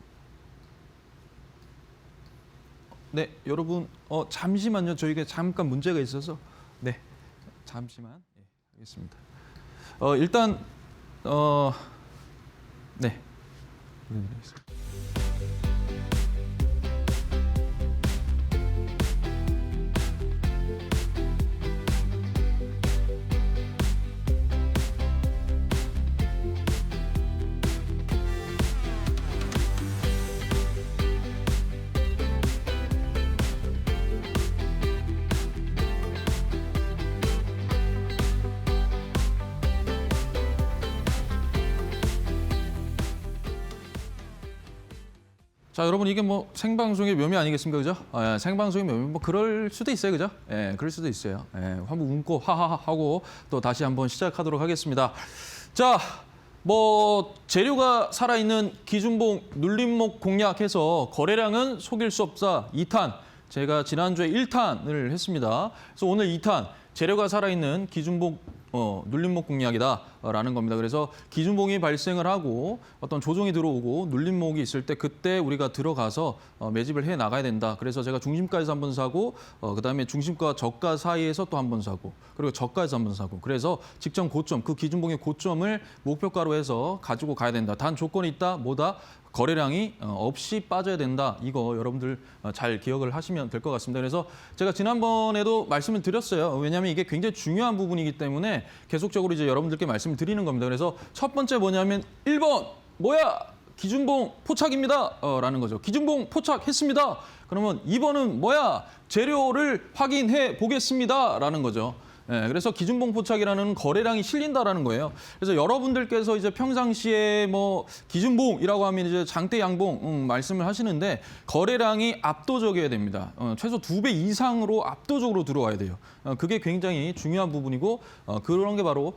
네, 여러분, 잠시만요. 저희가 잠깐 문제가 있어서, 네, 잠시만, 네, 알겠습니다. 일단, 네. 자, 여러분 이게 뭐 생방송의 묘미 아니겠습니까, 그죠? 예, 생방송의 묘미 뭐 그럴 수도 있어요, 그죠? 예, 그럴 수도 있어요. 예, 한번 웃고 하하하 하고 또 다시 한번 시작하도록 하겠습니다. 자, 뭐 재료가 살아있는 기준봉 눌림목 공략해서 거래량은 속일 수 없다 2탄. 제가 지난주에 1탄을 했습니다. 그래서 오늘 2탄 재료가 살아있는 기준봉 눌림목 공략이다라는 겁니다. 그래서 기준봉이 발생을 하고 어떤 조정이 들어오고 눌림목이 있을 때 그때 우리가 들어가서 매집을 해 나가야 된다. 그래서 제가 중심가에서 한번 사고 그다음에 중심가 저가 사이에서 또 한번 사고 그리고 저가에서 한번 사고 그래서 직전 고점 그 기준봉의 고점을 목표가로 해서 가지고 가야 된다. 단 조건이 있다. 뭐다? 거래량이 없이 빠져야 된다. 이거 여러분들 잘 기억을 하시면 될 것 같습니다. 그래서 제가 지난번에도 말씀을 드렸어요. 왜냐하면 이게 굉장히 중요한 부분이기 때문에 계속적으로 이제 여러분들께 말씀을 드리는 겁니다. 그래서 첫 번째 뭐냐면 1번 뭐야? 기준봉 포착입니다. 라는 거죠. 기준봉 포착했습니다. 그러면 2번은 뭐야? 재료를 확인해 보겠습니다. 라는 거죠. 네, 그래서 기준봉 포착이라는 거래량이 실린다라는 거예요. 그래서 여러분들께서 이제 평상시에 뭐 기준봉이라고 하면 이제 장대 양봉 말씀을 하시는데 거래량이 압도적이어야 됩니다. 최소 2배 이상으로 압도적으로 들어와야 돼요. 그게 굉장히 중요한 부분이고 그런 게 바로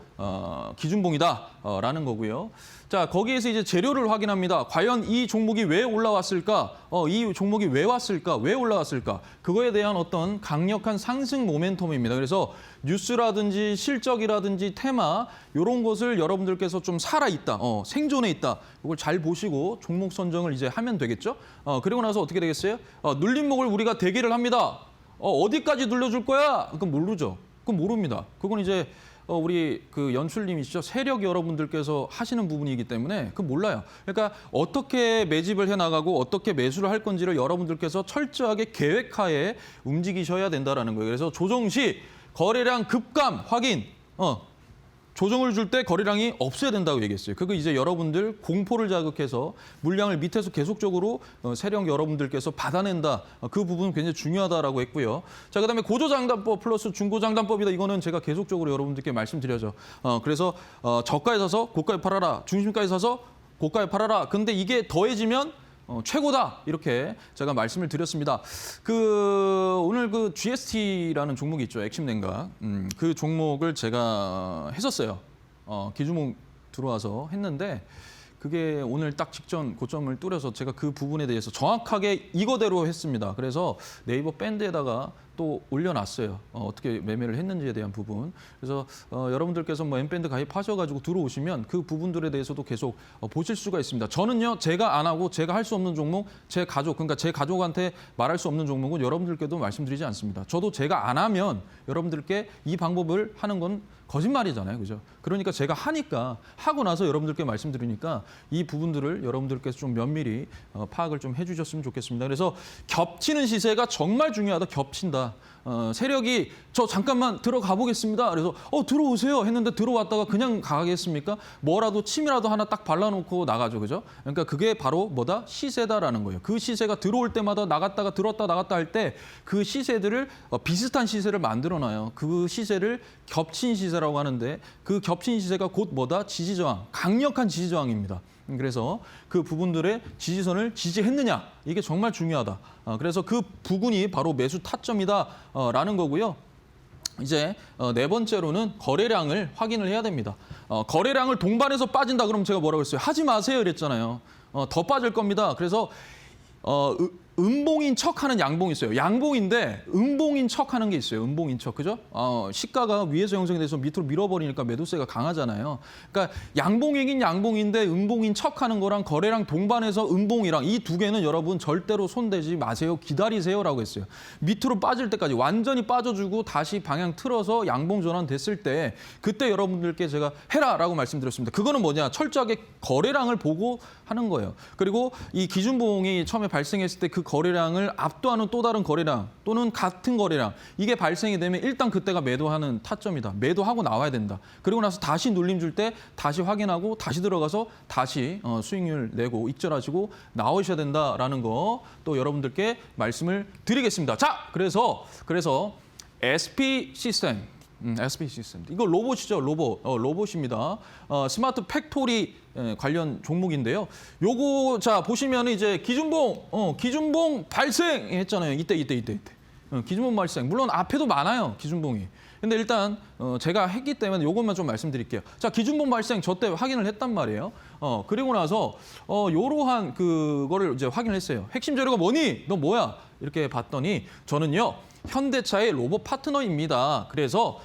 기준봉이다라는 거고요. 자, 거기에서 이제 재료를 확인합니다. 과연 이 종목이 왜 올라왔을까? 이 종목이 왜 왔을까? 왜 올라왔을까? 그거에 대한 어떤 강력한 상승 모멘텀입니다. 그래서 뉴스라든지 실적이라든지 테마 이런 것을 여러분들께서 좀 살아있다, 생존해 있다. 이걸 잘 보시고 종목 선정을 이제 하면 되겠죠? 그리고 나서 어떻게 되겠어요? 눌림목을 우리가 대기를 합니다. 어디까지 눌려줄 거야? 그건 모르죠. 그건 모릅니다. 그건 이제 우리 그 연출님이시죠. 세력 여러분들께서 하시는 부분이기 때문에 그 몰라요. 그러니까 어떻게 매집을 해나가고 어떻게 매수를 할 건지를 여러분들께서 철저하게 계획하에 움직이셔야 된다는 거예요. 그래서 조정 시 거래량 급감 확인, 조정을 줄 때 거래량이 없어야 된다고 얘기했어요. 그거 이제 여러분들 공포를 자극해서 물량을 밑에서 계속적으로 세력 여러분들께서 받아낸다. 그 부분은 굉장히 중요하다라고 했고요. 자, 그다음에 고조장단법 플러스 중고장단법이다. 이거는 제가 계속적으로 여러분들께 말씀드려죠. 그래서 저가에 사서 고가에 팔아라. 중심가에 사서 고가에 팔아라. 근데 이게 더해지면 최고다 이렇게 제가 말씀을 드렸습니다. 오늘 그 GST라는 종목이 있죠. 액심냉각. 그 종목을 제가 했었어요. 기준봉 들어와서 했는데 그게 오늘 딱 직전 고점을 뚫어서 제가 그 부분에 대해서 정확하게 이거대로 했습니다. 그래서 네이버 밴드에다가 또 올려놨어요. 어떻게 매매를 했는지에 대한 부분. 그래서 여러분들께서 뭐 엠밴드 가입하셔가지고 들어오시면 그 부분들에 대해서도 계속 보실 수가 있습니다. 저는요, 제가 안 하고 제가 할 수 없는 종목, 제 가족, 그러니까 제 가족한테 말할 수 없는 종목은 여러분들께도 말씀드리지 않습니다. 저도 제가 안 하면 여러분들께 이 방법을 하는 건 거짓말이잖아요. 그죠? 그러니까 제가 하니까 하고 나서 여러분들께 말씀드리니까 이 부분들을 여러분들께서 좀 면밀히 파악을 좀 해주셨으면 좋겠습니다. 그래서 겹치는 시세가 정말 중요하다. 겹친다. 세력이 저 잠깐만 들어가 보겠습니다. 그래서 들어오세요 했는데 들어왔다가 그냥 가겠습니까? 뭐라도 침이라도 하나 딱 발라놓고 나가죠. 그죠? 그러니까 그게 바로 뭐다? 시세다라는 거예요. 그 시세가 들어올 때마다 나갔다가 들었다 나갔다 할 때 그 시세들을 비슷한 시세를 만들어놔요. 그 시세를 겹친 시세라고 하는데 그 겹친 시세가 곧 뭐다? 지지저항, 강력한 지지저항입니다. 그래서 그 부분들의 지지선을 지지했느냐 이게 정말 중요하다. 그래서 그 부분이 바로 매수 타점이다라는 거고요. 이제 네 번째로는 거래량을 확인을 해야 됩니다. 거래량을 동반해서 빠진다 그러면 제가 뭐라고 했어요? 하지 마세요 이랬잖아요. 더 빠질 겁니다. 그래서 음봉인 척하는 양봉이 있어요. 양봉인데 음봉인 척하는 게 있어요. 음봉인 척, 그죠? 시가가 위에서 형성이 돼서 밑으로 밀어버리니까 매도세가 강하잖아요. 그러니까 양봉이긴 양봉인데 음봉인 척하는 거랑 거래량 동반해서 음봉이랑 이 두 개는 여러분 절대로 손대지 마세요. 기다리세요라고 했어요. 밑으로 빠질 때까지 완전히 빠져주고 다시 방향 틀어서 양봉 전환 됐을 때 그때 여러분들께 제가 해라라고 말씀드렸습니다. 그거는 뭐냐? 철저하게 거래량을 보고 하는 거예요. 그리고 이 기준봉이 처음에 발생했을 때 그 거래량을 압도하는 또 다른 거래량 또는 같은 거래량 이게 발생이 되면 일단 그때가 매도하는 타점이다. 매도하고 나와야 된다. 그리고 나서 다시 눌림 줄 때 다시 확인하고 다시 들어가서 다시 수익률 내고 익절하시고 나오셔야 된다라는 거 또 여러분들께 말씀을 드리겠습니다. 자, 그래서 SP 시스템 SP 시스템. 이거 로봇이죠, 로봇. 로봇입니다. 스마트 팩토리 관련 종목인데요. 요거 자 보시면 이제 기준봉 발생했잖아요. 이때. 기준봉 발생. 물론 앞에도 많아요, 기준봉이. 근데 일단 제가 했기 때문에 요것만 좀 말씀드릴게요. 자, 기준봉 발생 저 때 확인을 했단 말이에요. 그리고 나서 요러한 그거를 이제 확인을 했어요. 핵심 재료가 뭐니? 너 뭐야? 이렇게 봤더니 저는요. 현대차의 로봇 파트너입니다. 그래서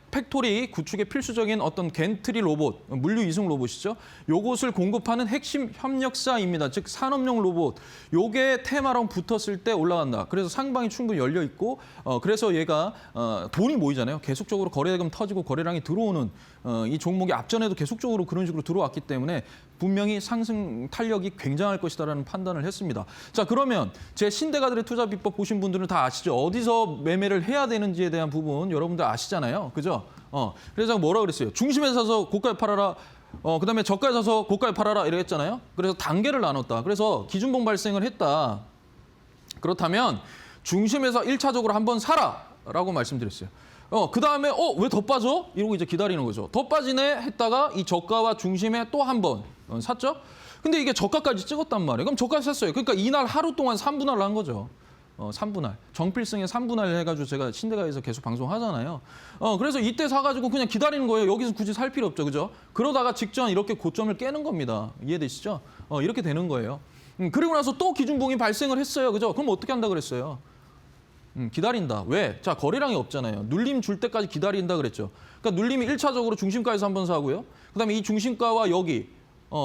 팩토리 구축에 필수적인 어떤 겐트리 로봇, 물류 이송 로봇이죠. 요것을 공급하는 핵심 협력사입니다. 즉 산업용 로봇. 요게 테마랑 붙었을 때 올라간다. 그래서 상방이 충분히 열려 있고 그래서 얘가 돈이 모이잖아요. 계속적으로 거래대금 터지고 거래량이 들어오는 이 종목이 앞전에도 계속적으로 그런 식으로 들어왔기 때문에 분명히 상승 탄력이 굉장할 것이다라는 판단을 했습니다. 자, 그러면 제 신대가들의 투자 비법 보신 분들은 다 아시죠? 어디서 매매를 해야 되는지에 대한 부분 여러분들 아시잖아요. 그죠? 그래서 뭐라 그랬어요? 중심에 사서 고가에 팔아라. 그다음에 저가에 사서 고가에 팔아라 이랬잖아요. 그래서 단계를 나눴다. 그래서 기준봉 발생을 했다. 그렇다면 중심에서 1차적으로 한번 사라라고 말씀드렸어요. 그다음에 왜 더 빠져? 이러고 이제 기다리는 거죠. 더 빠지네 했다가 이 저가와 중심에 또 한 번 샀죠. 근데 이게 저가까지 찍었단 말이에요. 그럼 저가 샀어요. 그러니까 이날 하루 동안 3분할을 한 거죠. 3분할. 정필승의 3분할 해가지고 제가 신대가에서 계속 방송하잖아요. 그래서 이때 사가지고 그냥 기다리는 거예요. 여기서 굳이 살 필요 없죠. 그죠? 그러다가 직전 이렇게 고점을 깨는 겁니다. 이해되시죠? 이렇게 되는 거예요. 그리고 나서 또 기준봉이 발생을 했어요. 그죠? 그럼 어떻게 한다 그랬어요? 기다린다. 왜? 자, 거래량이 없잖아요. 눌림 줄 때까지 기다린다 그랬죠. 그러니까 눌림이 1차적으로 중심가에서 한번 사고요. 그다음에 이 중심가와 여기,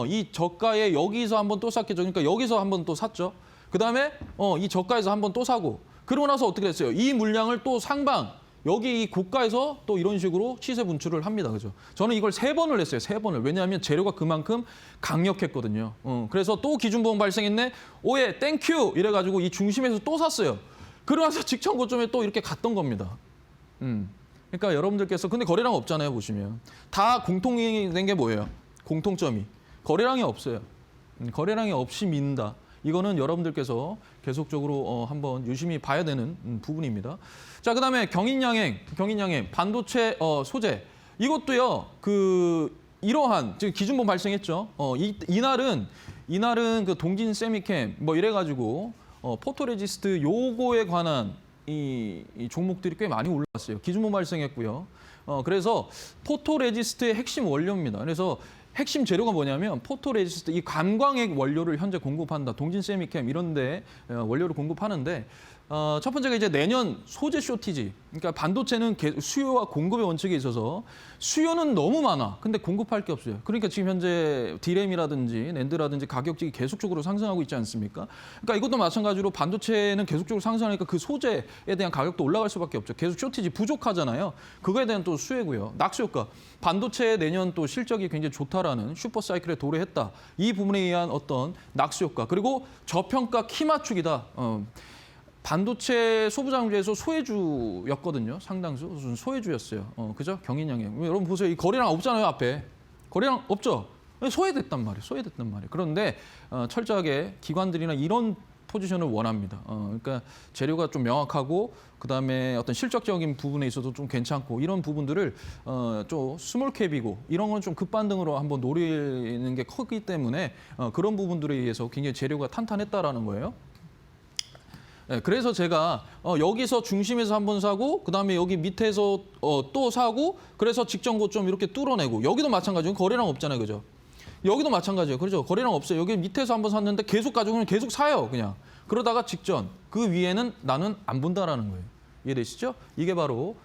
이 저가에 여기서 한번 또 샀겠죠. 그러니까 여기서 한번 또 샀죠. 그다음에 이 저가에서 한번 또 사고. 그러고 나서 어떻게 됐어요? 이 물량을 또 상방, 여기 이 고가에서 또 이런 식으로 시세 분출을 합니다. 그죠? 저는 이걸 3번을 했어요. 3번을. 왜냐하면 재료가 그만큼 강력했거든요. 그래서 또 기준봉 발생했네. 오예, 땡큐! 이래가지고 이 중심에서 또 샀어요. 그러면서 직전 고점에 또 이렇게 갔던 겁니다. 그러니까 여러분들께서 근데 거래량 없잖아요. 보시면 다 공통이 된 게 뭐예요? 공통점이 거래량이 없어요. 거래량이 없이 민다. 이거는 여러분들께서 계속적으로 한번 유심히 봐야 되는 부분입니다. 자, 그다음에 경인양행 반도체 소재 이것도요. 이러한 지금 기준봉 발생했죠. 이날은 그 동진 세미캠 뭐 이래가지고. 포토레지스트 요거에 관한 이 종목들이 꽤 많이 올랐어요. 기준봉 발생했고요. 그래서 포토레지스트의 핵심 원료입니다. 그래서 핵심 재료가 뭐냐면 포토레지스트 이 감광액 원료를 현재 공급한다. 동진 세미캠 이런 데 원료를 공급하는데 첫 번째가 이제 내년 소재 쇼티지. 그러니까 반도체는 수요와 공급의 원칙에 있어서 수요는 너무 많아. 근데 공급할 게 없어요. 그러니까 지금 현재 디램이라든지 낸드라든지 가격이 계속적으로 상승하고 있지 않습니까? 그러니까 이것도 마찬가지로 반도체는 계속적으로 상승하니까 그 소재에 대한 가격도 올라갈 수밖에 없죠. 계속 쇼티지 부족하잖아요. 그거에 대한 또 수혜고요. 낙수 효과. 반도체 내년 또 실적이 굉장히 좋다라는 슈퍼 사이클에 도래했다. 이 부분에 의한 어떤 낙수 효과. 그리고 저평가 키 맞추기다. 반도체 소부장주에서 소외주였거든요. 상당수 소외주였어요. 그죠? 경인양행. 여러분 보세요. 이 거래량 없잖아요. 앞에. 거래량 없죠? 소외됐단 말이에요. 그런데 철저하게 기관들이나 이런 포지션을 원합니다. 그러니까 재료가 좀 명확하고 그다음에 어떤 실적적인 부분에 있어서 좀 괜찮고 이런 부분들을 좀 스몰캡이고 이런 건 좀 급반등으로 한번 노리는 게 크기 때문에 그런 부분들에 의해서 굉장히 재료가 탄탄했다라는 거예요. 네, 그래서 제가 여기서 중심에서 한번 사고 그다음에 여기 밑에서 또 사고 그래서 직전 고점 이렇게 뚫어내고 여기도 마찬가지고 거래량 없잖아요. 그죠? 여기도 마찬가지예요. 그렇죠? 거래량 없어요. 여기 밑에서 한번 샀는데 계속 가지고 계속 사요. 그냥. 그러다가 직전 그 위에는 나는 안 본다라는 거예요. 이해되시죠? 이게 바로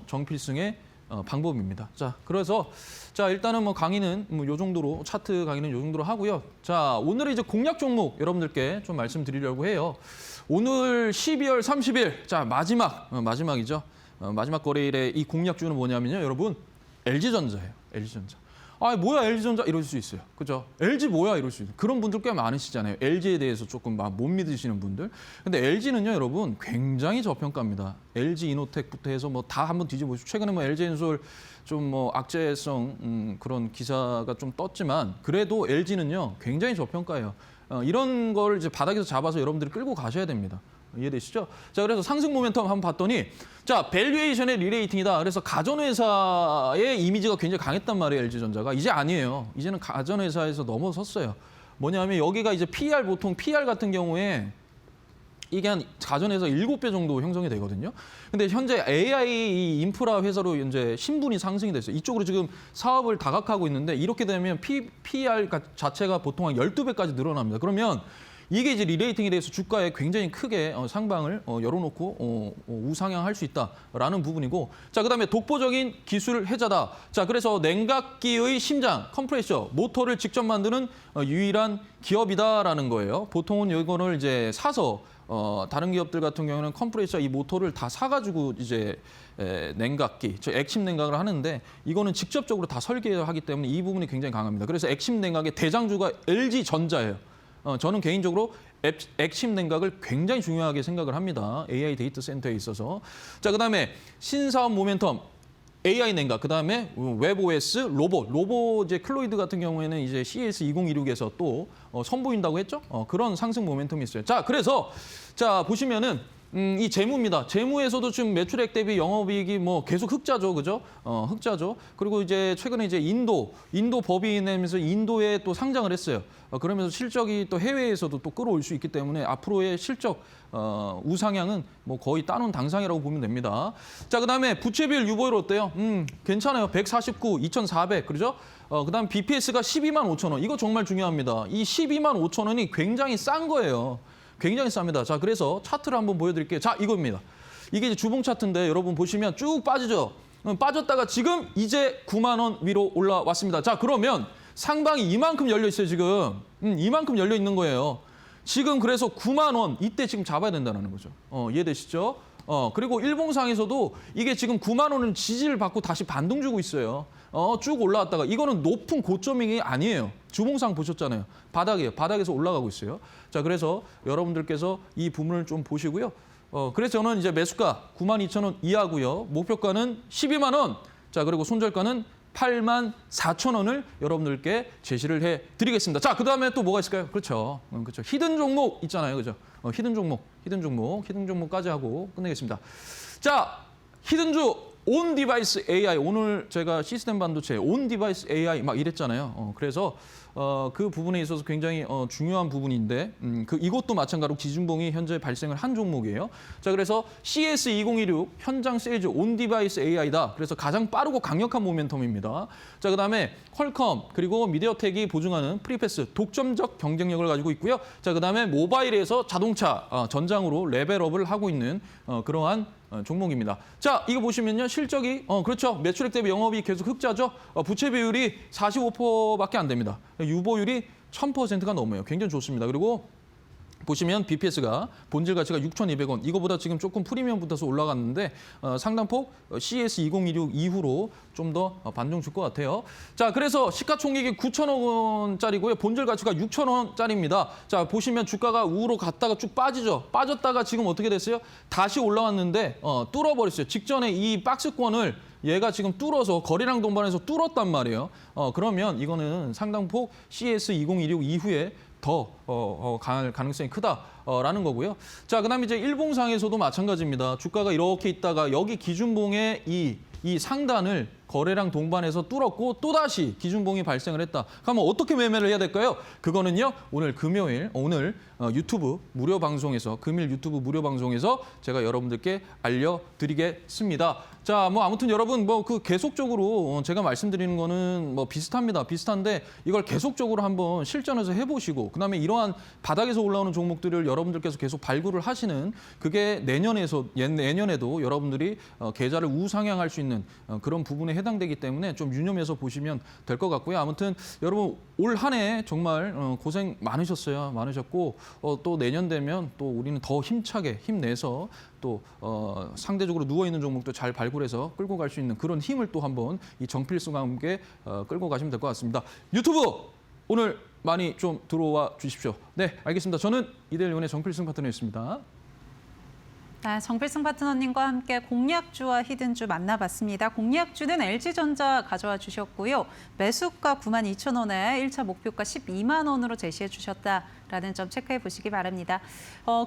정필승의 방법입니다. 자, 그래서 자 일단은 뭐 강의는 요 정도로 차트 강의는 요 정도로 하고요. 자, 오늘은 이제 공략 종목 여러분들께 좀 말씀드리려고 해요. 오늘 12월 30일 자 마지막이죠. 마지막 거래일의 이 공략주는 뭐냐면요, 여러분 LG전자예요. LG전자. 아 뭐야 LG전자 이럴 수 있어요. 그죠? LG 뭐야 이럴 수 있어요. 그런 분들 꽤 많으시잖아요. LG에 대해서 조금 막 못 믿으시는 분들. 근데 LG는요 여러분 굉장히 저평가입니다. LG 이노텍부터 해서 뭐 다 한번 뒤져보시죠. 최근에 뭐 LG엔솔 좀 뭐 악재성 그런 기사가 좀 떴지만 그래도 LG는요 굉장히 저평가예요. 이런 걸 이제 바닥에서 잡아서 여러분들이 끌고 가셔야 됩니다. 이해되시죠? 자, 그래서 상승 모멘텀 한번 봤더니 자, 밸류에이션의 리레이팅이다. 그래서 가전회사의 이미지가 굉장히 강했단 말이에요, LG전자가. 이제 아니에요. 이제는 가전회사에서 넘어섰어요. 뭐냐면 여기가 이제 PR, 보통 PR 같은 경우에 이게 한 가전에서 7배 정도 형성이 되거든요. 근데 현재 AI 인프라 회사로 이제 신분이 상승이 됐어요. 이쪽으로 지금 사업을 다각하고 있는데 이렇게 되면 PR 자체가 보통 한 12배까지 늘어납니다. 그러면 이게 이제 리레이팅에 대해서 주가에 굉장히 크게 상방을 열어놓고 우상향할 수 있다라는 부분이고, 자, 그다음에 독보적인 기술 해자다. 자, 그래서 냉각기의 심장, 컴프레셔, 모터를 직접 만드는 유일한 기업이다라는 거예요. 보통은 이거를 이제 사서 다른 기업들 같은 경우는 컴프레셔 이 모터를 다 사가지고 이제 냉각기, 액심 냉각을 하는데 이거는 직접적으로 다 설계하기 때문에 이 부분이 굉장히 강합니다. 그래서 액심 냉각의 대장주가 LG전자예요. 저는 개인적으로 액심 냉각을 굉장히 중요하게 생각을 합니다. AI 데이터 센터에 있어서. 자, 그다음에 신사업 모멘텀, AI 냉각, 그다음에 웹OS, 로봇 이제 클로이드 같은 경우에는 이제 CS2016에서 또 선보인다고 했죠. 그런 상승 모멘텀이 있어요. 자, 그래서 자, 보시면은 이 재무입니다. 재무에서도 지금 매출액 대비 영업이익이 뭐 계속 흑자죠, 그죠? 흑자죠. 그리고 이제 최근에 이제 인도 법이 내면서 인도에 또 상장을 했어요. 그러면서 실적이 또 해외에서도 또 끌어올 수 있기 때문에 앞으로의 실적 우상향은 뭐 거의 따놓은 당상이라고 보면 됩니다. 자, 그다음에 부채 비율 유보율 어때요? 괜찮아요. 149, 2,400, 그렇죠? 그다음 BPS가 12만 5천 원. 이거 정말 중요합니다. 이 12만 5천 원이 굉장히 싼 거예요. 굉장히 쌉니다. 자, 그래서 차트를 한번 보여드릴게요. 자, 이겁니다. 이게 이제 주봉 차트인데 여러분 보시면 쭉 빠지죠. 빠졌다가 지금 이제 9만 원 위로 올라왔습니다. 자, 그러면 상방이 이만큼 열려 있어요, 지금. 이만큼 열려 있는 거예요. 지금 그래서 9만 원 이때 지금 잡아야 된다는 거죠. 이해되시죠? 그리고 일봉상에서도 이게 지금 9만 원은 지지를 받고 다시 반등 주고 있어요. 쭉 올라왔다가 이거는 높은 고점이 아니에요. 주봉상 보셨잖아요. 바닥이에요. 바닥에서 올라가고 있어요. 자, 그래서 여러분들께서 이 부분을 좀 보시고요. 그래서 저는 이제 매수가 92,000원 이하고요. 목표가는 12만 원. 자, 그리고 손절가는 84,000원을 여러분들께 제시를 해드리겠습니다. 자, 그다음에 또 뭐가 있을까요? 그렇죠. 그렇죠. 히든 종목 있잖아요. 그죠? 히든 종목까지 하고 끝내겠습니다. 자, 히든주 온 디바이스 AI, 오늘 제가 시스템 반도체 온 디바이스 AI 막 이랬잖아요. 그래서 그 부분에 있어서 굉장히 중요한 부분인데 이것도 마찬가지로 기준봉이 현재 발생을 한 종목이에요. 자, 그래서 CS2016 현장 세일즈 온 디바이스 AI다. 그래서 가장 빠르고 강력한 모멘텀입니다. 자, 그다음에 퀄컴 그리고 미디어텍이 보증하는 프리패스 독점적 경쟁력을 가지고 있고요. 자, 그다음에 모바일에서 자동차 전장으로 레벨업을 하고 있는 그러한 종목입니다. 자, 이거 보시면요. 실적이 그렇죠. 매출액 대비 영업이 계속 흑자죠. 부채 비율이 45%밖에 안 됩니다. 유보율이 1000%가 넘어요. 굉장히 좋습니다. 그리고 보시면 BPS가 본질 가치가 6,200원. 이거보다 지금 조금 프리미엄 붙어서 올라갔는데 상당폭 CS2016 이후로 좀 더 반등 줄 것 같아요. 자, 그래서 시가총액이 9천억 원짜리고요. 본질 가치가 6천 원짜리입니다. 자, 보시면 주가가 우로 갔다가 쭉 빠지죠. 빠졌다가 지금 어떻게 됐어요? 다시 올라왔는데 뚫어버렸어요. 직전에 이 박스권을 얘가 지금 뚫어서 거래량 동반해서 뚫었단 말이에요. 그러면 이거는 상당폭 CS2016 이후에 더 강할 가능성이 크다라는 거고요. 자, 그다음에 이제 일봉상에서도 마찬가지입니다. 주가가 이렇게 있다가 여기 기준봉의 이 상단을 거래량 동반해서 뚫었고 또다시 기준봉이 발생을 했다. 그러면 어떻게 매매를 해야 될까요? 그거는요. 오늘 금요일 오늘 유튜브 무료 방송에서 금일 유튜브 무료 방송에서 제가 여러분들께 알려드리겠습니다. 자, 뭐 아무튼 여러분 뭐 그 계속적으로 제가 말씀드리는 거는 뭐 비슷합니다. 비슷한데 이걸 계속적으로 한번 실전에서 해보시고 그다음에 이러한 바닥에서 올라오는 종목들을 여러분들께서 계속 발굴을 하시는 그게 내년에도 여러분들이 계좌를 우상향할 수 있는 그런 부분에 해당되기 때문에 좀 유념해서 보시면 될 것 같고요. 아무튼 여러분 올 한 해 정말 고생 많으셨고 또 내년 되면 또 우리는 더 힘차게 힘내서 또 상대적으로 누워있는 종목도 잘 발굴해서 끌고 갈 수 있는 그런 힘을 또 한번 이 정필승과 함께 끌고 가시면 될 것 같습니다. 유튜브 오늘 많이 좀 들어와 주십시오. 네, 알겠습니다. 저는 이데일리온의 정필승 파트너였습니다. 네, 정필승 파트너님과 함께 공략주와 히든주 만나봤습니다. 공략주는 LG전자 가져와 주셨고요. 매수가 92,000원에 1차 목표가 12만 원으로 제시해 주셨다라는 라는 점 체크해 보시기 바랍니다.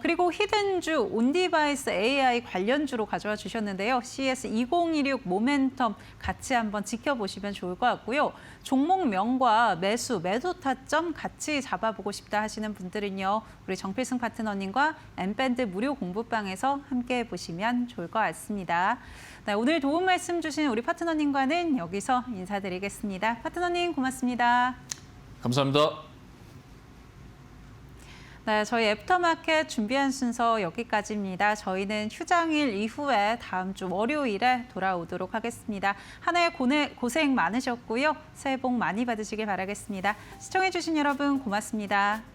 그리고 히든주 온디바이스 AI 관련주로 가져와 주셨는데요. CS2016 모멘텀 같이 한번 지켜보시면 좋을 것 같고요. 종목명과 매도 타점 같이 잡아보고 싶다 하시는 분들은요. 우리 정필승 파트너님과 엠밴드 무료 공부방에서 함께 해보시면 좋을 것 같습니다. 네, 오늘 도움 말씀 주신 우리 파트너님과는 여기서 인사드리겠습니다. 파트너님 고맙습니다. 감사합니다. 네, 저희 애프터마켓 준비한 순서 여기까지입니다. 저희는 휴장일 이후에 다음 주 월요일에 돌아오도록 하겠습니다. 한 해 고생 많으셨고요. 새해 복 많이 받으시길 바라겠습니다. 시청해주신 여러분 고맙습니다.